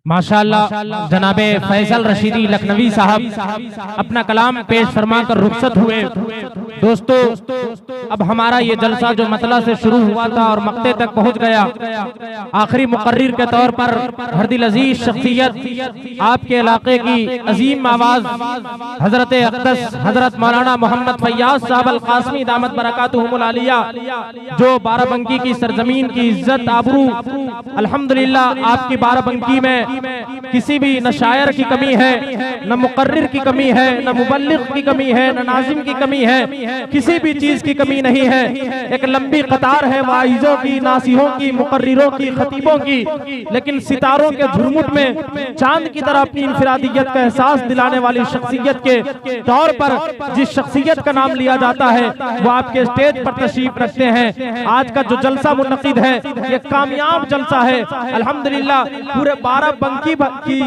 माशाअल्लाह जनाबे फैसल रशीदी लखनवी साहब अपना कलाम पेश फरमा कर रुखसत हुए। दोस्तों, अब हमारा ये जलसा जो मतला से शुरू हुआ था और मक्ते तक पहुंच गया, आखिरी मुकर्रिर के तौर पर हरदिल अजीज शख्सियत आपके इलाके की अजीम आवाज हजरत अक़दस हजरत मौलाना मोहम्मद फैयाज साहब अल कासमी दामत बरकातुहुमुल आलिया, जो बाराबंकी की सरजमीन की इज्जत आबरू, अल्हम्दुलिल्लाह आपकी बाराबंकी में किसी भी न शायर की कमी है, न मुकर्रिर की कमी है, न मुबल्लिग की कमी है, न नाजिम की कमी है, किसी भी चीज की कमी नहीं है। एक लंबी कतार है वाइजों की, नासिहों की, मुकर्रिरों की, खतीबों की, लेकिन सितारों के झुरमुट में चांद की तरह अपनी इनफरादियत का एहसास दिलाने वाली शख्सियत के तौर पर जिस शख्सियत का नाम लिया जाता है वो आपके स्टेज पर तशरीफ रखते हैं। आज का जो जलसा मुनक़िद है ये कामयाब जलसा है अल्हम्दुलिल्लाह। पूरे बाराबंकी की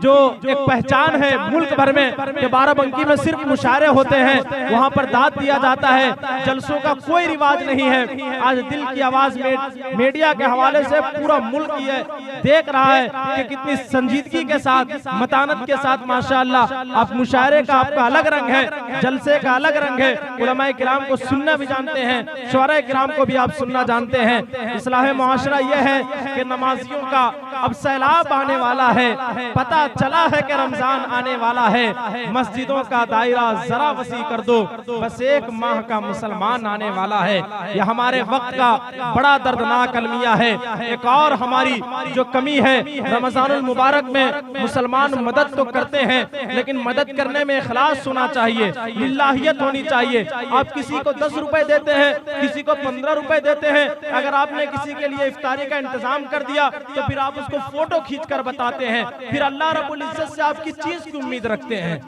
जो एक पहचान है मुल्क भर में कि बाराबंकी में सिर्फ मुशायरे होते हैं, वहाँ पर दाद दिया जाता है, जलसों का कोई रिवाज नहीं है। आज दिल की आवाज में मीडिया के हवाले से पूरा मुल्क ये देख रहा है कि कितनी संजीदगी के साथ, मतानत के साथ माशाअल्लाह आप मुशायरे का आपका अलग रंग है, जलसे का अलग रंग है। उलमाए किराम को सुनना भी जानते हैं, शुअरा किराम को भी आप सुनना जानते हैं। इस्लाह मुआशरा ये है कि नमाजियों का अब सैलाब आने वाला है, पता चला है कि रमजान आने वाला है, मस्जिदों का दायरा जरा वसी कर दो, बस एक माह का मुसलमान आने वाला है। यह हमारे वक्त का बड़ा दर्दनाक अलमिया है। एक और हमारी जो कमी है, रमजानुल मुबारक में मुसलमान मदद तो करते हैं लेकिन मदद करने में इखलास होना चाहिए, लिल्लाहियत होनी चाहिए। आप किसी को 10 रुपए देते हैं, किसी को 15 रुपए देते हैं, अगर आपने किसी के लिए इफ्तारी का इंतजाम कर दिया तो फिर आप उसको फोटो खींचकर बताते हैं, फिर अल्लाह रब्बुल इज्जत से आपकी चीज की उम्मीद रखते हैं।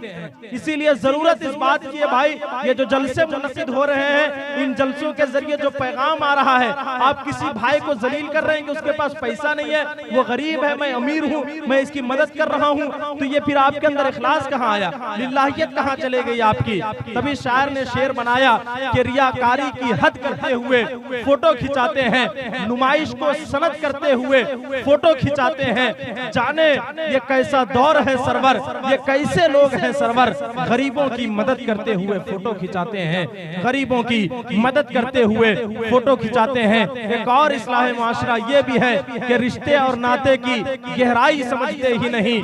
इसीलिए जरूरत इस बात की है भाई, ये जो जलसे मुनक़िद हो रहे हैं, इन जलसों के जरिए जो पैगाम आ रहा है, आप किसी भाई को जलील कर रहे हैं कि उसके पास पैसा नहीं है, वो गरीब है, मैं अमीर हूँ, मैं इसकी मदद कर रहा हूँ, तो ये फिर आपके अंदर इखलास कहाँ आया, लिल्लाहियत कहाँ चले गई आपकी। तभी शायर ने शेर बनाया कि रियाकारी की हद करते हुए फोटो खिंचाते हैं, नुमाइश को सनद करते हुए फोटो खिंचाते हैं, जाने ये कैसा दौर है सरवर, ये कैसे लोग हैं सरवर, गरीबों की मदद करते हुए फोटो खिंचाते हैं, गरीबों की मदद करते हुए फोटो खिंचाते हैं। एक और इस्लाह मुआशरा ये भी है कि रिश्ते और नाते की गहराई समझते ही नहीं,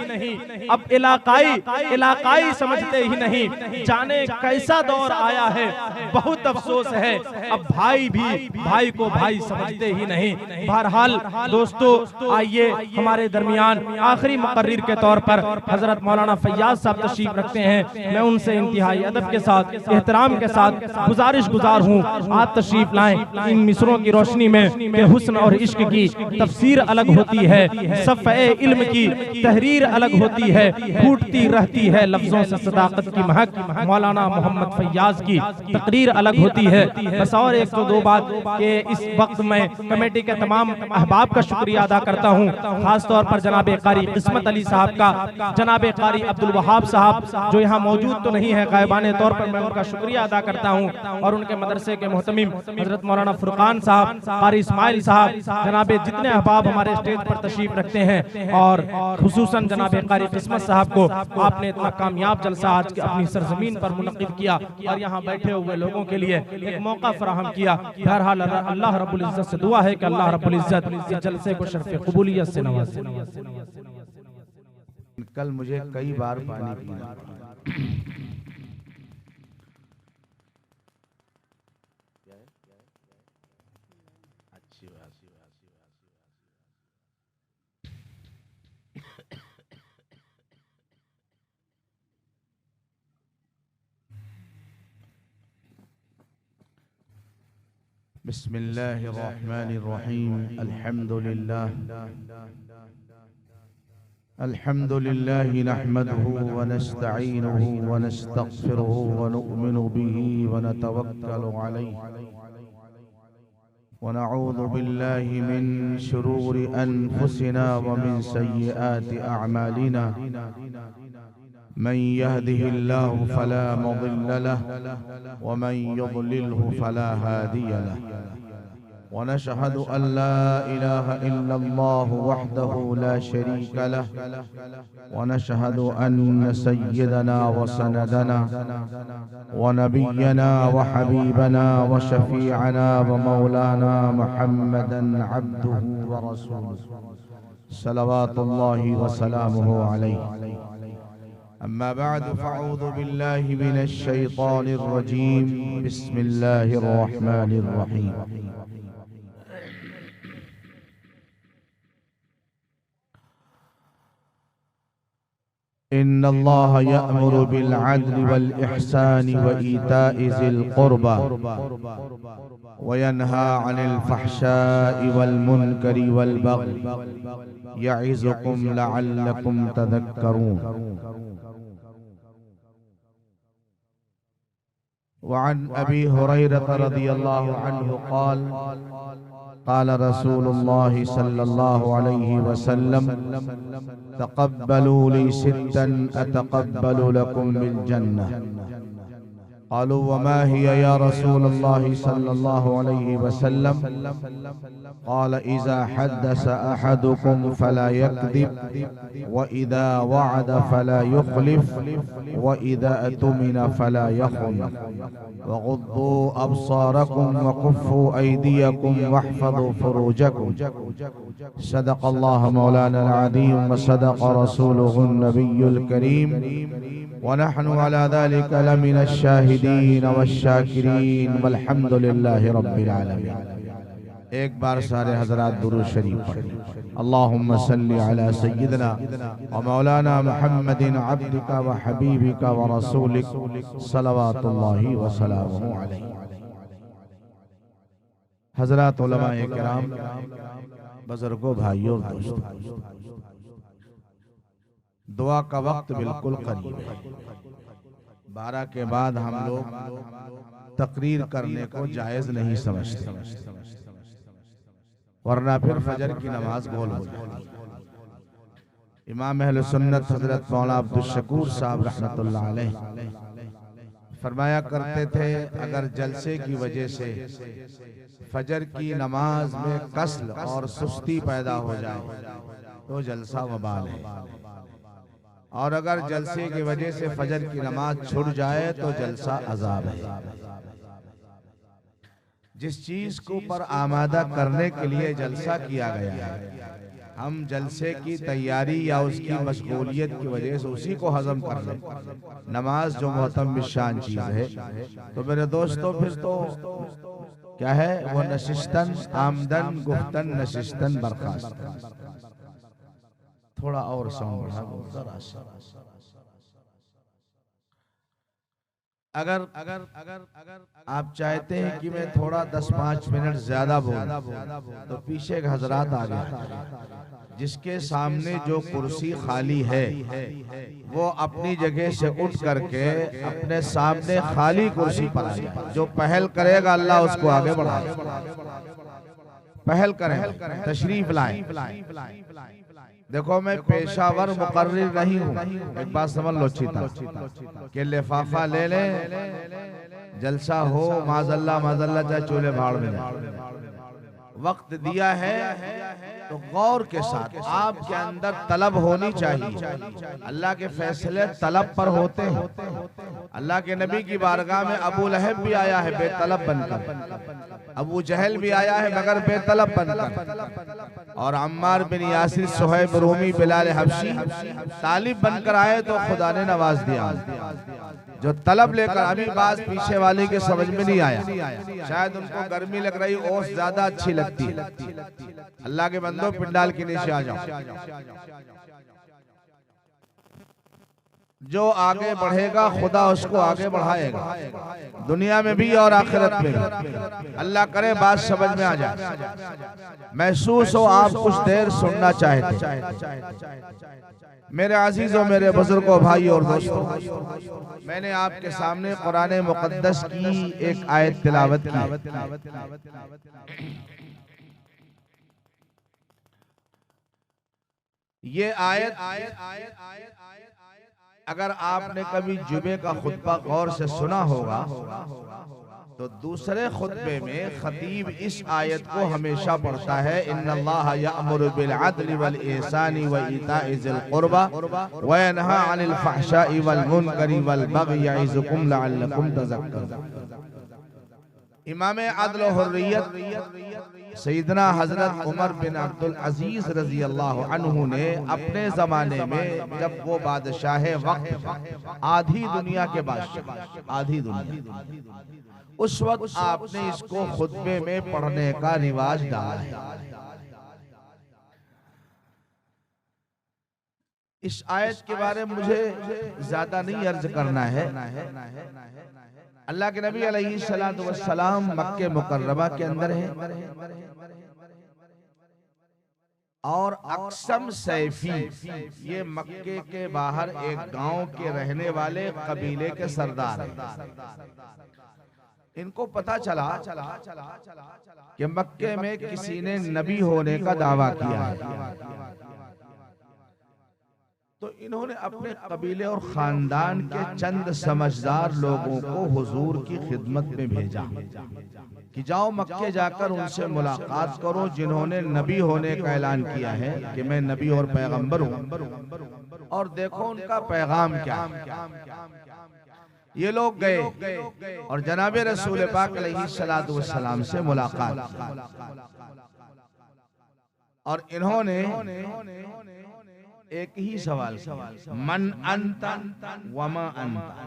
अब इलाकाई समझते ही नहीं, जाने कैसा दौर आया है, बहुत अफसोस है, अब भाई भी भाई को भाई समझते ही नहीं। बहरहाल दोस्तों, आइए हमारे दरमियान आखिरी मुकर्रिर के तौर पर हजरत मौलाना फैयाज साहब तशरीफ रखते हैं। मैं उनसे इंतहाई अदब के साथ, एहतराम के साथ गुजारिश गुजार हूँ, आप तशरीफ लाएं इन मिसरों की रोशनी में कि हुस्न और इश्क की तफसीर अलग होती है, सफ़े इल्म की तहरीर अलग होती है, फूटती रहती है लफ्जों से सदाकत की महक, मौलाना मोहम्मद फैयाज की तकरीर अलग होती है। बस और एक तो दो बात कि इस वक्त में कमेटी के तमाम अहबाब का शुक्रिया अदा करता हूँ, खास तौर पर जनाब कारी किस्मत अली साहब का, जनाब कारी अब्दुल वहाब साहब जो यहाँ मौजूद तो नहीं है, गायबाने तौर पर मैं उनका शुक्रिया अदा करता हूँ, और उनके मदरसे के मोहतमिम हजरत मौलाना फुरकान साहब, कारी इस्माइल साहब, जनाब जितने अहबाब हमारे स्टेज पर तशरीफ रखते हैं, और खुसूसन जनाब कारी किस्मत साहब को आपने इतना कामयाब जलसा आज अपनी सरजमीन पर मुनक़िद किया और यहाँ बैठे हुए लोगों के लिए एक मौका फराहम किया। बहरहाल अल्लाह रब्बुल इज्जत से दुआ है कि अल्लाह रब्बुल इज्जत इस जलसे को शर्फ़ क़बूलियत से नवाज़े। कल मुझे कई बार पानी पीना बिस्मिल्लाहिर्रहमानिर्रहीम। अल्हम्दुलिल्लाहि नहमदुहु व नस्तईनुहु व नस्तगफिरुहु व नु'मिनु बिही व नतवक्कलु अलैहि व नऊज़ु बिल्लाहि मिन शुरूरि अनफुसिना व मिन सय्यिआति अअमालिना। मन यहदिहिल्लाहु फला मुदिल्ल लहु व मन युद्लिलहु फला हादिय लहु। वनशहदु अल्ला इलाहा इल्लल्लाह वहदहु ला शरीका लह वनशहदु अन्न सय्यदना व सनदना व नबिय्यना व हबीबना व शफीअना व मौलाना मुहम्मदन अब्दुहु व रसूलुहु सल्लल्लाहु व सलामुहु अलैहि। अम्मा बाद फ़अऊज़ु बिल्लाहि मिनश शैतानिर रजीम। बिस्मिल्लाहिर रहमानिर रहीम। इन्नल्लाह यअमुरु बिल अदलि वल इहसानि व ईताइ ज़िल क़ुर्बा व यन्हा अनिल फ़हशाइ वल मुनकरि वल बग़ि यइज़ुकुम लअल्लकुम तज़क्करून। वअन अबी हुरैरह रज़ियल्लाहु अन्हु क़ाल क़ाल रसूलुल्लाहि सल्लल्लाहु अलैहि वसल्लम तक़ब्बलू ली सित्तन अतक़ब्बलु लकुम बिल जन्नह। क़ालू वमा हिय या रसूलल्लाहि सल्लल्लाहु अलैहि वसल्लम। क़ाल इज़ा हद्दस अहदुकुम फला यक्दिब व इज़ा वअद फला युख़लिफ व इज़ा अतुमिन फला यख़ुन वग़ुद्दू अब्सारकुम वकुफ़्फू ऐदियकुम वहफ़ज़ू फ़ुरूजकुम। सदक़ल्लाहु मौलाना अज़ीम व सदक़ रसूलुहुन नबियुल करीम व नहनु अला ज़ालिका लमिनश शाहिदीन वश्शाकिरीन वल्हम्दुलिल्लाहि रब्बिल आलमीन। एक बार सारे हज़रात दुरूद शरीफ पढ़ें। अल्लाहुम्मा सल्लि अला सय्यिदिना व मौलाना मुहम्मदिन अब्दिका व हबीबिका व रसूलिक सल्लल्लाहु व सल्लमु अलैहि। हज़रात उलमाए किराम, बुजुर्गों, भाइयों, दोस्तों, दुआ का वक्त बिल्कुल करीब है। 12 के बाद हम लोग तकरीर करने को जायज नहीं समझते, वरना फिर फजर की नमाज गोल हो जाए। इमाम अहले सुन्नत हजरत मौला अब्दुल शकूर साहब रहमतुल्लाह अलैह फरमाया करते थे, अगर जलसे की वजह से फजर की नमाज में कस्ल और सुस्ती पैदा हो जाए तो जलसा वबाल है, और अगर जलसे की वजह से फजर की नमाज छूट जाए तो जलसा अजाब है। जिस चीज को पर आमादा करने के लिए जलसा किया गया है, हम जलसे की तैयारी या उसकी मशगूलियत की वजह से उसी को हजम कर लें, नमाज जो मोहतरम शान चीज है, तो मेरे दोस्तों फिर तो क्या है वो नशिस्तन आमदन गुफ्तन नशिस्तन बर्खास्त। थोड़ा और साउंड बढ़ा दो जरा सा। अगर आप चाहते हैं कि मैं थोड़ा 10-5 मिनट ज्यादा बोलूं तो पीछे के हजरात आ गए, जिसके सामने जो कुर्सी खाली है वो अपनी जगह से उठ करके अपने सामने खाली कुर्सी पर आ जाए। जो पहल करेगा अल्लाह उसको आगे बढ़ाए। पहल करें, तशरीफ लाएं। देखो मैं पेशावर मुकर्रिर नहीं हूँ, एक बात समझ लो चीता कि लिफाफा ले ले जलसा हो माज़ल्ला माज़ल्ला चाहे चूल्हे भाड़ में जाए। वक्त दिया है तो गौर के साथ आपके अंदर तलब होनी चाहिए। अल्लाह के फैसले तलब पर होते हैं। अल्लाह के नबी की बारगाह में अबू लहब भी आया है बेतलब बनकर, अबू जहल भी आया है मगर बेतलब बनकर, और अम्मार बिन यासिर, सुहैब रूमी, बिलाल हबशी तालिब बनकर आए तो खुदा ने नवाज दिया। जो तलब लेकर, अभी बात पीछे वाले के समझ में नहीं आया, शायद उनको गर्मी लग रही, ओस ज्यादा अच्छी लगती है। अल्लाह के बंदों पिंडाल के नीचे आ जाओ। जो आगे बढ़ेगा खुदा उसको आगे बढ़ाएगा, दुनिया में भी और आखिरत में भी। अल्लाह करे बात समझ में आ जाए, महसूस हो आप कुछ देर सुनना चाहते। मेरे अजीजों, मेरे बुजुर्गों, भाई और दोस्तों, मैंने आपके सामने कुरान मुक़द्दस की एक आयत तिलावत की। ये आयत अगर आपने कभी जुमे का खुतबा गौर से सुना होगा तो दूसरे खुतबे में खतीब इस आयत को हमेशा पढ़ता है, इन्नल्लाह यअमुरु बिल अदलि वल इहसानि व इताइ ज़िल कुर्बा व यनहा अनिल फहशाइ वल मुनकरि वल बग़yi यइज़ुकुम लअल्लकुम तज़क्करून। इमाम अदल व हुर्रियत सैयदना हजरत उमर बिन अब्दुल अजीज रजी अल्लाह अन्हु ने अपने जमाने में, जब वो बादशाह वक्त, आधी दुनिया के बादशाह, आधी दुनिया, उस वक्त आपने इसको खुतबे में पढ़ने का रिवाज डाला है। इस आयत के बारे में मुझे ज्यादा नहीं अर्ज करना है। अल्लाह के नबी अलैहिस्सलातु वस्सलाम मक्के मुकर्रमा के अंदर है और अक्सम सैफी ये मक्के के बाहर एक गांव के रहने वाले कबीले के सरदार हैं। इनको पता चला कि मक्के में किसी ने नबी होने का दावा किया है, तो इन्होंने अपने कबीले और खानदान के चंद समझदार लोगों को हुजूर की खिदमत में भेजा कि जाओ मक्के जाकर उनसे मुलाकात करो जिन्होंने नबी होने का ऐलान किया है कि मैं नबी और पैगंबर हूँ, और देखो उनका पैगाम क्या है। ये लोग गए और जनाबे रसूल पाक अलैहिस्सलातु वस्सलाम से मुलाकात की और इन्होंने एक ही सवाल, मन अंता वमा अंता,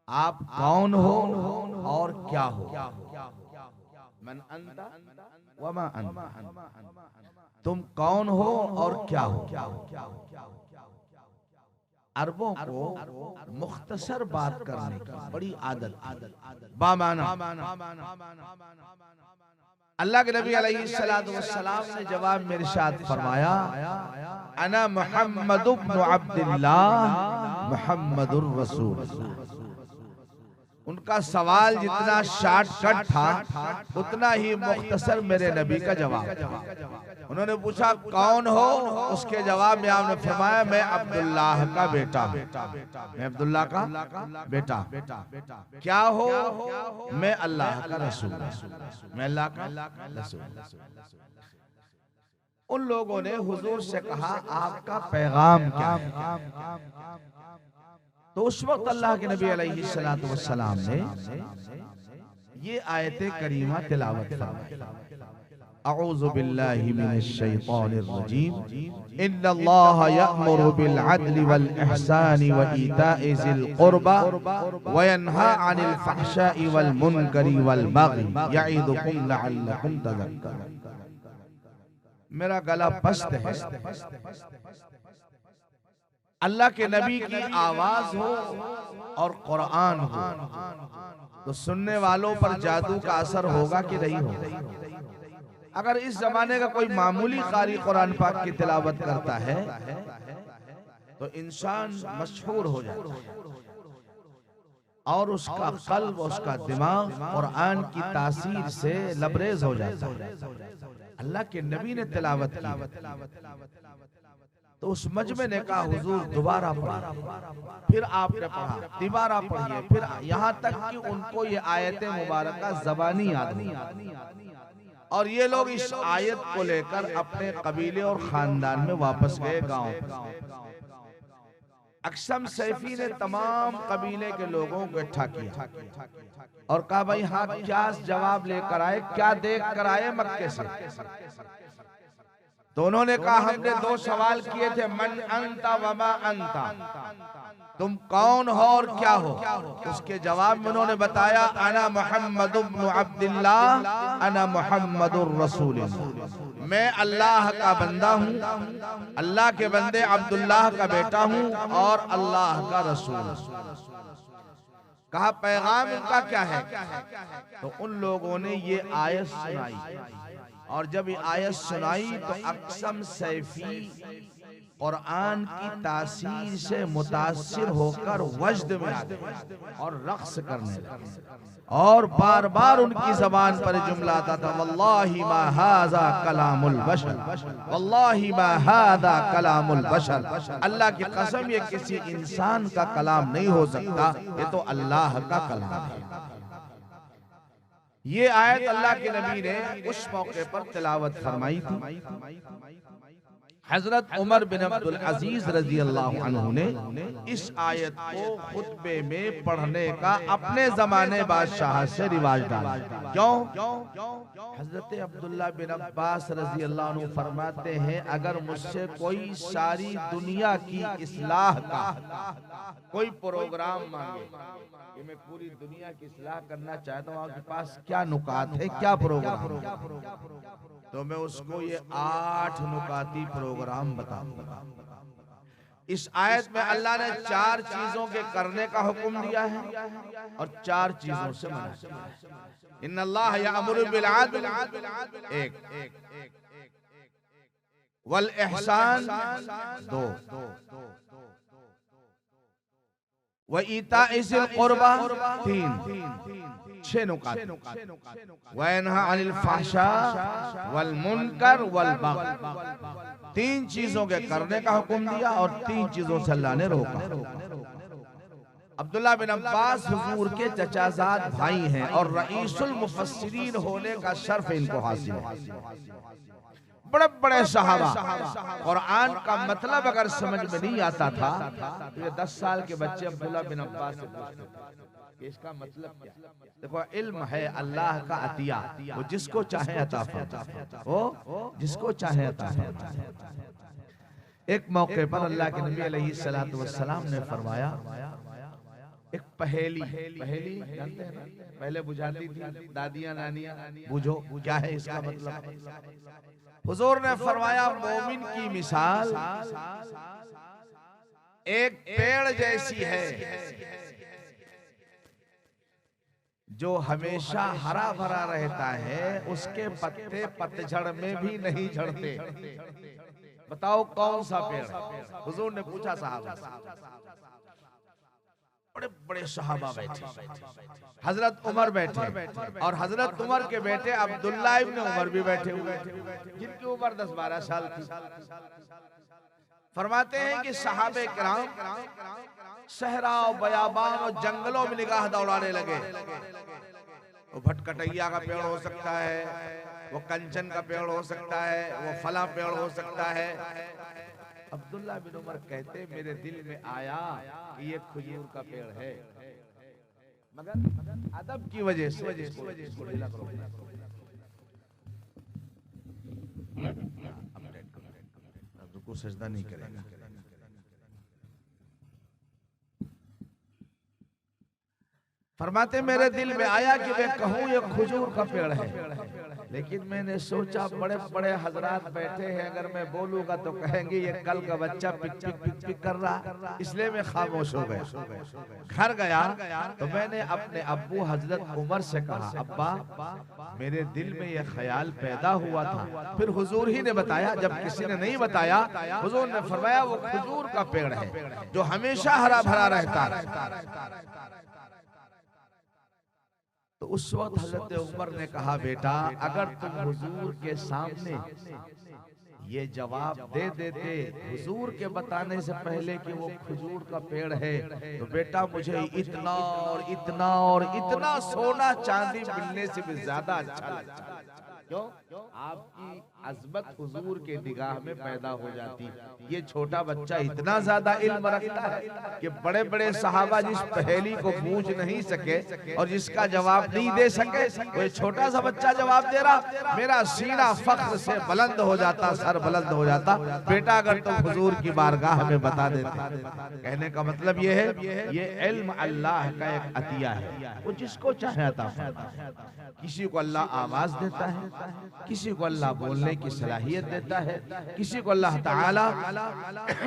आप कौन हो और क्या हो। मन अंता वमा अंता, तुम कौन हो और क्या हो। अरबों को मुख्तसर बात करने की बड़ी आदत, बामाना। अल्लाह के नबी अलैहिस्सलातु वस्सलाम ने जवाब में इरशाद फरमाया, अना मुहम्मद इब्न अब्दुल्लाह मुहम्मदुर रसूलुल्लाह। उनका सवाल जितना शॉर्टकट था उतना ही मुख्तसर मेरे नबी का जवाब था। उन्होंने पूछा कौन हो, उसके जवाब में आपने फरमाया मैं अब्दुल्लाह का बेटा, मैं अब्दुल्लाह का बेटा। क्या हो, मैं अल्लाह का रसूल, मैं अल्लाह का रसूल। उन लोगों ने हुजूर से कहा आपका पैगाम क्या है। तो उस वक्त अल्लाह के नबी अलैहिस्सलातु वस्सलाम ने ये आयते करीमा तिलावत फरमाई, अऊज़ु बिल्लाहि मिनश शैतानिर रजीम, इन्नल्लाहा यअमुरु बिल अदलि वल इहसानि व ईताइ ज़िल कुर्बा व यनहा अनिल फहशाइ वल मुनकरि वल बग़yi यइदुकुम लअल्लकुम तज़क्करून। मेरा गला पस्त है, अल्लाह के नबी की आवाज हो और कुरान हो तो सुनने वालों पर जादू का असर होगा कि नहीं होगा। अगर इस जमाने का कोई मामूली कारी कुरान पाक की तिलावत करता है तो इंसान मशहूर हो जाता है और उसका कल्ब, उसका दिमाग कुरान की तासीर से लबरेज हो जाता है। अल्लाह के नबी ने तिलावत की तो उस मजमे ने कहा हुजूर दोबारा पढ़ा, फिर आपने पढ़ा, दोबारा पढ़िए, फिर यहाँ तक कि उनको ये आयतें मुबारका ज़बानी याद हुई और ये लोग इस आयत को लेकर अपने कबीले और खानदान में वापस गए गांव। अक्सम सैफी ने तमाम कबीले के लोगों को इकट्ठा किया और कहा भाई हाँ क्या जवाब लेकर आए, क्या देख कर आए मक्के से। तो उन्होंने कहा हमने दो सवाल किए थे, मन अंता वमा अंता, तुम कौन हो और क्या हो। उसके जवाब में उन्होंने बताया अना मुहम्मद इब्न अब्दुल्लाह अना मुहम्मदुर रसूलुल्लाह, मैं अल्लाह का बंदा हूँ, अल्लाह के बंदे अब्दुल्लाह का बेटा हूँ और अल्लाह का रसूल। कहा पैगाम उनका क्या है। तो उन लोगों ने ये आयत सुनाई और जब ये आयत सुनाई तो अक्सम सैफी कुरान की तासीर से मुतासिर होकर वजद में आ गए और रक्स करने लगे और बार बार उनकी जबान पर जुमला आता था, वल्लाहि मा हाज़ा कलामुल बशर, वल्लाहि मा हाज़ा कलामुल बशर। अल्लाह की कसम ये किसी इंसान का कलाम नहीं हो सकता, ये तो अल्लाह का कलाम है। ये आयत अल्लाह के नबी ने उस मौके पर तिलावत फरमाई थी। हजरत उमर बिन अब्दुल अजीज रजी अल्लाह अन्हु ने इस आयत को खुतबे में पढ़ने का अपने जमाने बादशाह से रिवाज डाला। क्यों? हजरत अब्दुल्ला बिन अब्बास रजी अल्लाह अन्हु फरमाते हैं, अगर मुझसे कोई सारी दुनिया की इस्लाह का कोई प्रोग्राम मांगे कि मैं पूरी दुनिया की इस्लाह करना चाहता हूँ, आपके पास क्या नुकात है, क्या प्रोग्राम, तो मैं उसको ये 8 नुकाती प्रोग्राम बताऊंगा। इस आयत में अल्लाह ने 4 चीजों के करने का हुक्म दिया है और 4 चीजों से मना किया है। इन्नल्लाह यअमुरु बिल अदल, एक, वल इहसान, 2, व ईताइ ज़िल क़ुरबा, 3, 6 नुकात, व यनहा अनिल फ़हशा वल मुनकर वल बग़य, 3 चीजों के करने का हुक्म दिया और 3 चीजों से अल्लाह ने रोका। अब्दुल्ला बिन अब्बास हुजूर के चचाजाद भाई हैं और रईसुल मुफस्सिरीन होने का शर्फ इनको हासिल है। बड़े बड़े सहाबा कुरान का मतलब अगर समझ में नहीं आता था तो ये 10 साल के बच्चे अब्दुल्ला बिन अब्बास से पूछते थे कि इसका मतलब क्या। देखो, इल्म है अल्लाह का अतिया, वो जिसको चाहे अता फरमाता, वो जिसको चाहे अता फरमाता। एक मौके पर अल्लाह के नबी अलैहिस्सलातु वस्सलाम ने फरमाया, एक पहेली जानते हैं ना, पहले बुझाती थी दादियां नानियां, बुझो क्या है इसका मतलब। हुजूर ने फरमाया, मोमिन की मिसाल एक पेड़ जैसी है जो हमेशा हरा भरा रहता है, उसके पत्ते पतझड़ में भी नहीं झड़ते। बताओ कौन सा पेड़ है? हुजूर ने पूछा साहबा। बड़े बड़े सहाबा बैठे, हजरत उमर बैठे और हजरत उमर के बेटे अब्दुल्ला इब्न उमर भी बैठे हुए, जिनकी उम्र 10-12 साल थी। फरमाते हैं कि सहाबे किराम सहरा और बयाबान और जंगलों में निगाह दौड़ाने लगे। वो भटकटैया का पेड़ हो सकता है, वो कंचन का पेड़ हो सकता है, वो फला पेड़ हो सकता है। अब्दुल्ला बिन उमर कहते, मेरे दिल में आया कि ये खजूर का पेड़ है, मगर अदब की वजह से इसको ढीला करो। अब रुको, सजदा नहीं करेगा। फरमाते, मेरे दिल में आया कि मैं कहूँ ये खजूर का पेड़ है, लेकिन मैंने सोचा बड़े बड़े हजरात बैठे हैं, अगर मैं बोलूंगा तो कहेंगे ये कल का बच्चा पिक पिक पिक पिक कर रहा, इसलिए मैं खामोश हो गया। घर गया तो मैंने अपने अब्बू हजरत उमर से कहा, अब्बा मेरे दिल में ये ख्याल पैदा हुआ था। फिर हुजूर ही ने बताया, जब किसी ने नहीं बताया हुजूर ने फरमाया वो खजूर का पेड़ है जो हमेशा हरा भरा रहता है। तो उस वक्त हजरत उमर ने कहा, बेटा अगर तुम हुजूर के सामने ये जवाब दे देते हुजूर के बताने से पहले कि वो खजूर का पेड़ है, तो बेटा मुझे इतना और इतना और इतना सोना चांदी मिलने से भी ज्यादा अच्छा लगता। क्यों? आपकी अज़मत हुजूर के निगाह में पैदा हो जाती। ये छोटा बच्चा इतना ज्यादा इल्म रखता है कि बड़े बड़े सहाबा जिस पहेली को बूझ नहीं सके और जिसका जवाब नहीं दे सके, वो छोटा सा बच्चा जवाब दे रहा। मेरा सीना फख्र से बुलंद हो जाता, सर बुलंद हो जाता। बेटा अगर तुम हुजूर की बारगाह में बता देते। कहने का मतलब ये है, ये इल्म अल्लाह का एक अतिया है, वो जिसको चाहे अता फरमाता है। किसी को अल्लाह आवाज देता है, किसी को अल्लाह बोलने की सलाहियत देता है, किसी को अल्लाह ताला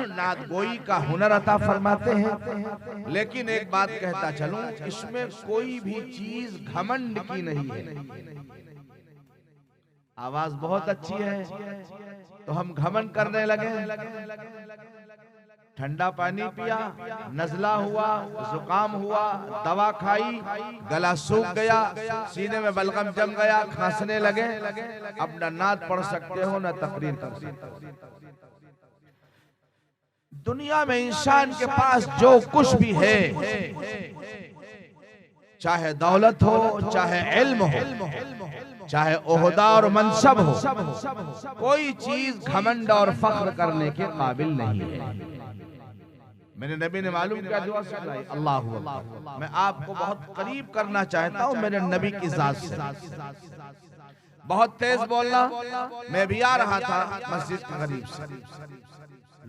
नात गोई का हुनर अता फरमाते हैं। लेकिन एक बात कहता चलूं, इसमें कोई भी चीज घमंड की नहीं है। आवाज बहुत अच्छी है, तो हम घमंड करने लगे। ठंडा पानी पिया, नजला हुआ, जुकाम हुआ, दवा खाई, गला सूख गया, सीने में बलगम जम गया, खांसने लगे। अब न नात पढ़ सकते हो न तकरीर कर सकते हो। दुनिया में इंसान के पास जो कुछ भी है, चाहे दौलत हो, चाहे इल्म हो, चाहे ओहदा और मनसब हो, कोई चीज घमंड और फख्र करने के काबिल नहीं है। मेरे नबी ने मालूम क्या दुआ सुनाई, अल्लाह मैं आपको बहुत करीब करना चाहता हूँ मेरे नबी की जात से। बहुत तेज बोलना, मैं भी आ रहा था मस्जिद के करीब से।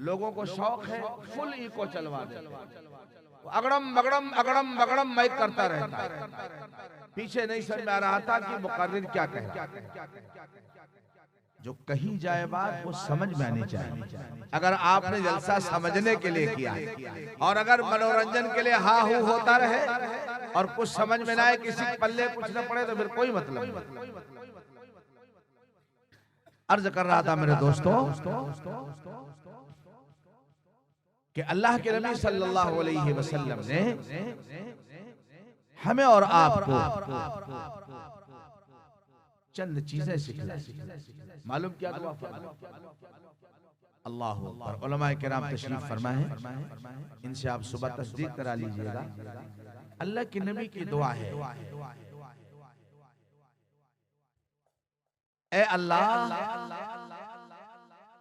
लोगों को शौक है फुल इको चलवा दे, अगड़म बगड़म अगड़म बगड़म माइक करता रहता है। पीछे नहीं समझ में आ रहा था कि मुकर्रिर क्या कहे। जो कही जाए बात वो समझ में आनी चाहिए। अगर आपने जलसा समझने के लिए किया और अगर मनोरंजन के लिए हा हू होता रहे और कुछ समझ में ना आए, किसी पल्ले कुछ न पड़े, तो फिर कोई मतलब नहीं। अर्ज कर रहा था मेरे दोस्तों कि अल्लाह के नबी सल्लल्लाहु अलैहि वसल्लम ने हमें और आपको चंद चीजें सिखाई। मालूम क्या दुआ अल्लाह अकबर। उलमाए किराम तशरीफ फरमाए, इनसे आप सुबह तस्दीक करा लीजिएगा। अल्लाह के नबी की दुआ है, ए अल्लाह,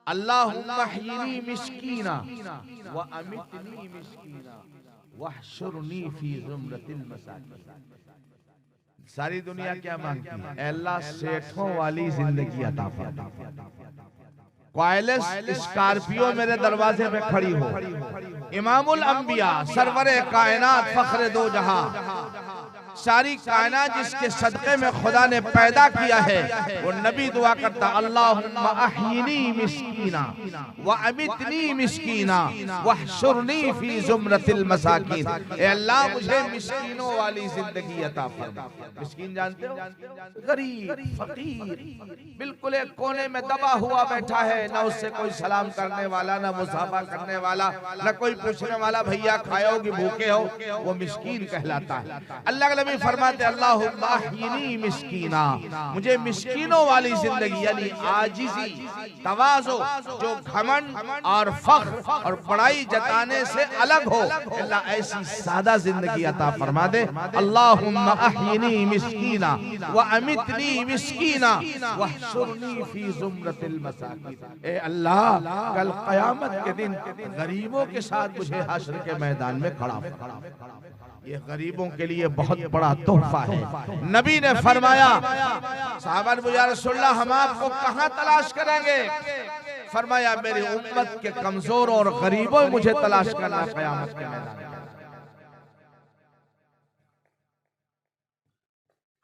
अल्लाहुम्मा अहयिनी मिस्कीना व अमितनी मिस्कीना वहशुरनी फी ज़ुमरतिल मसाकीन। सारी दुनिया क्या मांगती है? अल्लाह सेठों वाली जिंदगी अता फरमा। क्वाइलेस स्कॉर्पियो मेरे दरवाजे पे खड़ी हो, इमामुल अंबिया सरवरे कायनात फख्रे दो जहां, सारी कायनात जिसके सदक़े में खुदा ने पैदा किया है, वो नबी दुआ करता अल्लाहुम्मा अहयिनी मिस्कीना व अमितनी मिस्कीना वहशुरनी फी ज़ुमरतिल मसाकीन। ए अल्लाह, मुझे मिस्कीनों वाली जिंदगी अता फरमा। मिस्कीन जानते हो? गरीब फकीर, बिल्कुल एक कोने में दबा हुआ बैठा है, ना उससे कोई सलाम करने वाला, ना मुसाफा करने वाला, ना कोई पूछने वाला भैया खाए हो कि भूखे हो, वो मिस्कीन कहलाता है। अल्लाह नबी फरमाते अल्लाहुम्मा अहयिनी मिस्कीना, मुझे मिस्कीनों वाली जिंदगी यानी आजिजी, तवाज़ो, जो घमंड और फख्र और बड़ाई जताने से अलग हो, अल्लाह ऐसी सादा जिंदगी अता फरमा दे। अल्लाहुम्मा अहयिनी मिस्कीना व अमितनी मिस्कीना वहशुरनी फी ज़ुमरतिल मसाकीन। ए अल्लाह, कल क़यामत के दिन गरीबों के साथ मुझे हश्र के मैदान में खड़ा हो। ये गरीबों के लिए बहुत बड़ा तोहफा है। नबी ने फरमाया, साहबा ने या रसूलल्लाह, हम आपको कहां तलाश करेंगे? फरमाया, मेरी उम्मत के कमजोर और गरीबों मुझे तलाश करना क़यामत के मैदान में।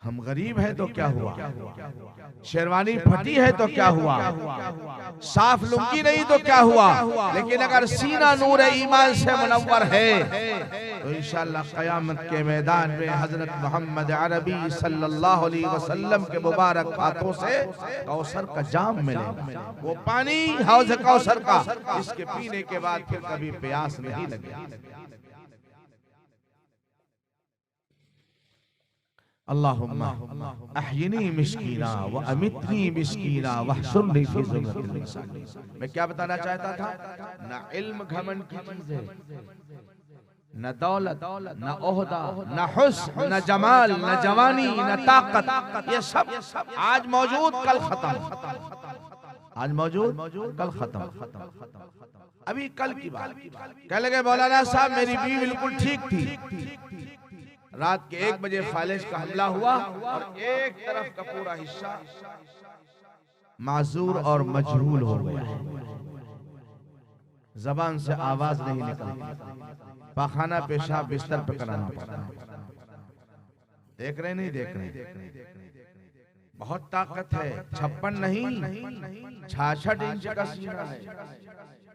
हम गरीब हैं तो क्या हुआ, शेरवानी फटी है तो क्या हुआ, साफ लुंगी नहीं तो क्या हुआ, लेकिन अगर सीना नूर ईमान से मुनव्वर है तो इंशाअल्लाह क़यामत के मैदान में हजरत मोहम्मद अरबी सल्लल्लाहु अलैहि वसल्लम के मुबारक हाथों से कौसर का जाम मिलेगा। वो पानी हौज़ कौसर का, इसके पीने के बाद फिर कभी प्यास नहीं लगेगी। अल्लाहुम्मा अहयिनी मिस्कीना व अमितनी मिस्कीना वहशुरनी फी ज़ुमरतिल मसाकीन। मैं क्या बताना चाहता था? न इल्म घमंड की चीज है, न दौलत, न ओहदा, न हुस्न, न जमाल, न जवानी, न ताकत, ये सब आज मौजूद कल खत्म, आज मौजूद कल खत्म। अभी कल की बात कह लगे मौलाना साहब, मेरी बीवी बिल्कुल ठीक थी, रात के 1 बजे फालिज का हमला हुआ और एक तरफ का पूरा हिस्सा माजूर और मजरूल हो गया, जबान से आवाज नहीं निकलती, पाखाना पेशाब बिस्तर पे कराना पड़ता है। देख रहे नहीं देख रहे? बहुत ताकत है, 56 नहीं 66 इंच का सीना है,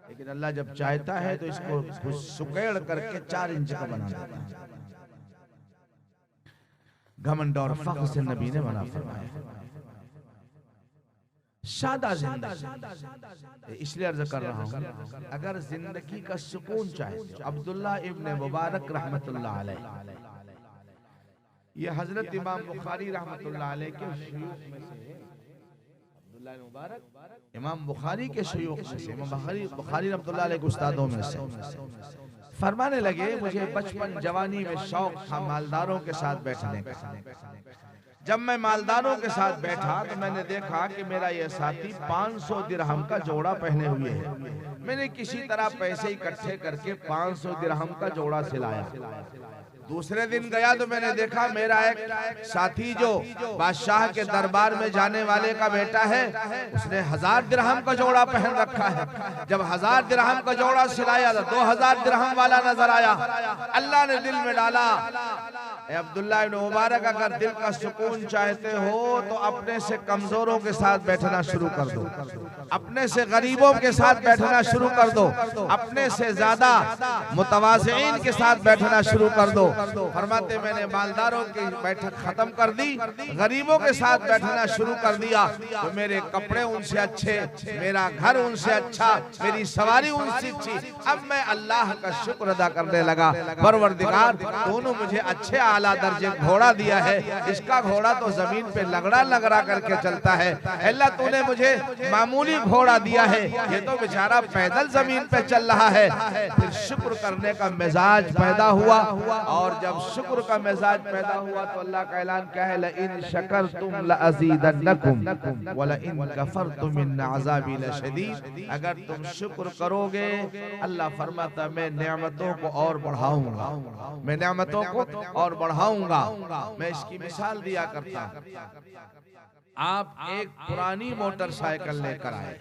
लेकिन अल्लाह जब चाहता है तो इसको सुकेड़ करके 4 इंच का बना देता है। घमंड और फख्र से नबी ने मना फरमाया। सादा जिंदगी। इसलिए अर्ज कर रहा हूँ, अगर जिंदगी का सुकून चाहे, अब्दुल्ला इब्न मुबारक रहमतुल्लाह अलैह, ये हजरत इमाम बुखारी रहमतुल्लाह अलैह के शयूख में से, अब्दुल्ला इब्न मुबारक इमाम बुखारी के शयूख में से, इमाम बुखारी रहमतुल्लाह अलैह के उस्तादों में से, फरमाने लगे मुझे बचपन जवानी में शौक था मालदारों के साथ बैठने का। जब मैं मालदारों के साथ बैठा तो मैंने देखा कि मेरा यह साथी 500 दिरहम का जोड़ा पहने हुए है। मैंने किसी तरह पैसे इकट्ठे करके 500 दिरहम का जोड़ा सिलाया। दूसरे दिन गया तो मैंने देखा मेरा एक साथी जो बादशाह के दरबार में जाने वाले का बेटा है, उसने 1000 दिरहम का जोड़ा पहन रखा है। जब 1000 दिरहम का जोड़ा सिलाया तो 2000 दिरहम वाला नजर आया। अल्लाह ने दिल में डाला, अब्दुल्ला इब्न मुबारक अगर दिल का सुकून चाहते हो तो अपने से कमजोरों के साथ बैठना शुरू कर दो, अपने से गरीबों के साथ बैठना शुरू कर दो, अपने से ज्यादा मुतवाज़िईन के साथ बैठना शुरू कर दो। फरमाते मैंने मालदारों की बैठक खत्म कर दी, गरीबों के साथ बैठना शुरू कर दिया तो मेरे कपड़े उनसे अच्छे, मेरा घर उनसे अच्छा, मेरी सवारी उनसे अच्छी। अब मैं अल्लाह का शुक्र अदा करने लगा, परवरदिगार दोनों मुझे अच्छे आला दर्जे घोड़ा दिया है, इसका घोड़ा तो जमीन पे लगड़ा करके चलता है, अल्लाह तूने मुझे मामूली घोड़ा दिया है, ये तो बेचारा पैदल जमीन पे चल रहा है। फिर शुक्र करने का मिजाज पैदा हुआ, और जब शुक्र का मिजाज पैदा हुआ तो अल्लाह का ऐलान क्या है, लइन शकरतुम लअज़ीदन्नकुम वलइन कफरतुम इन्न अज़ाबी लशदीद। अगर तुम शुक्र करोगे, अल्लाह फरमाता मैं नेमतों को और बढ़ाऊंगा, मैं नेमतों को और बढ़ाऊंगा। मैं इसकी मिसाल दिया करता, आप एक पुरानी मोटरसाइकिल लेकर आए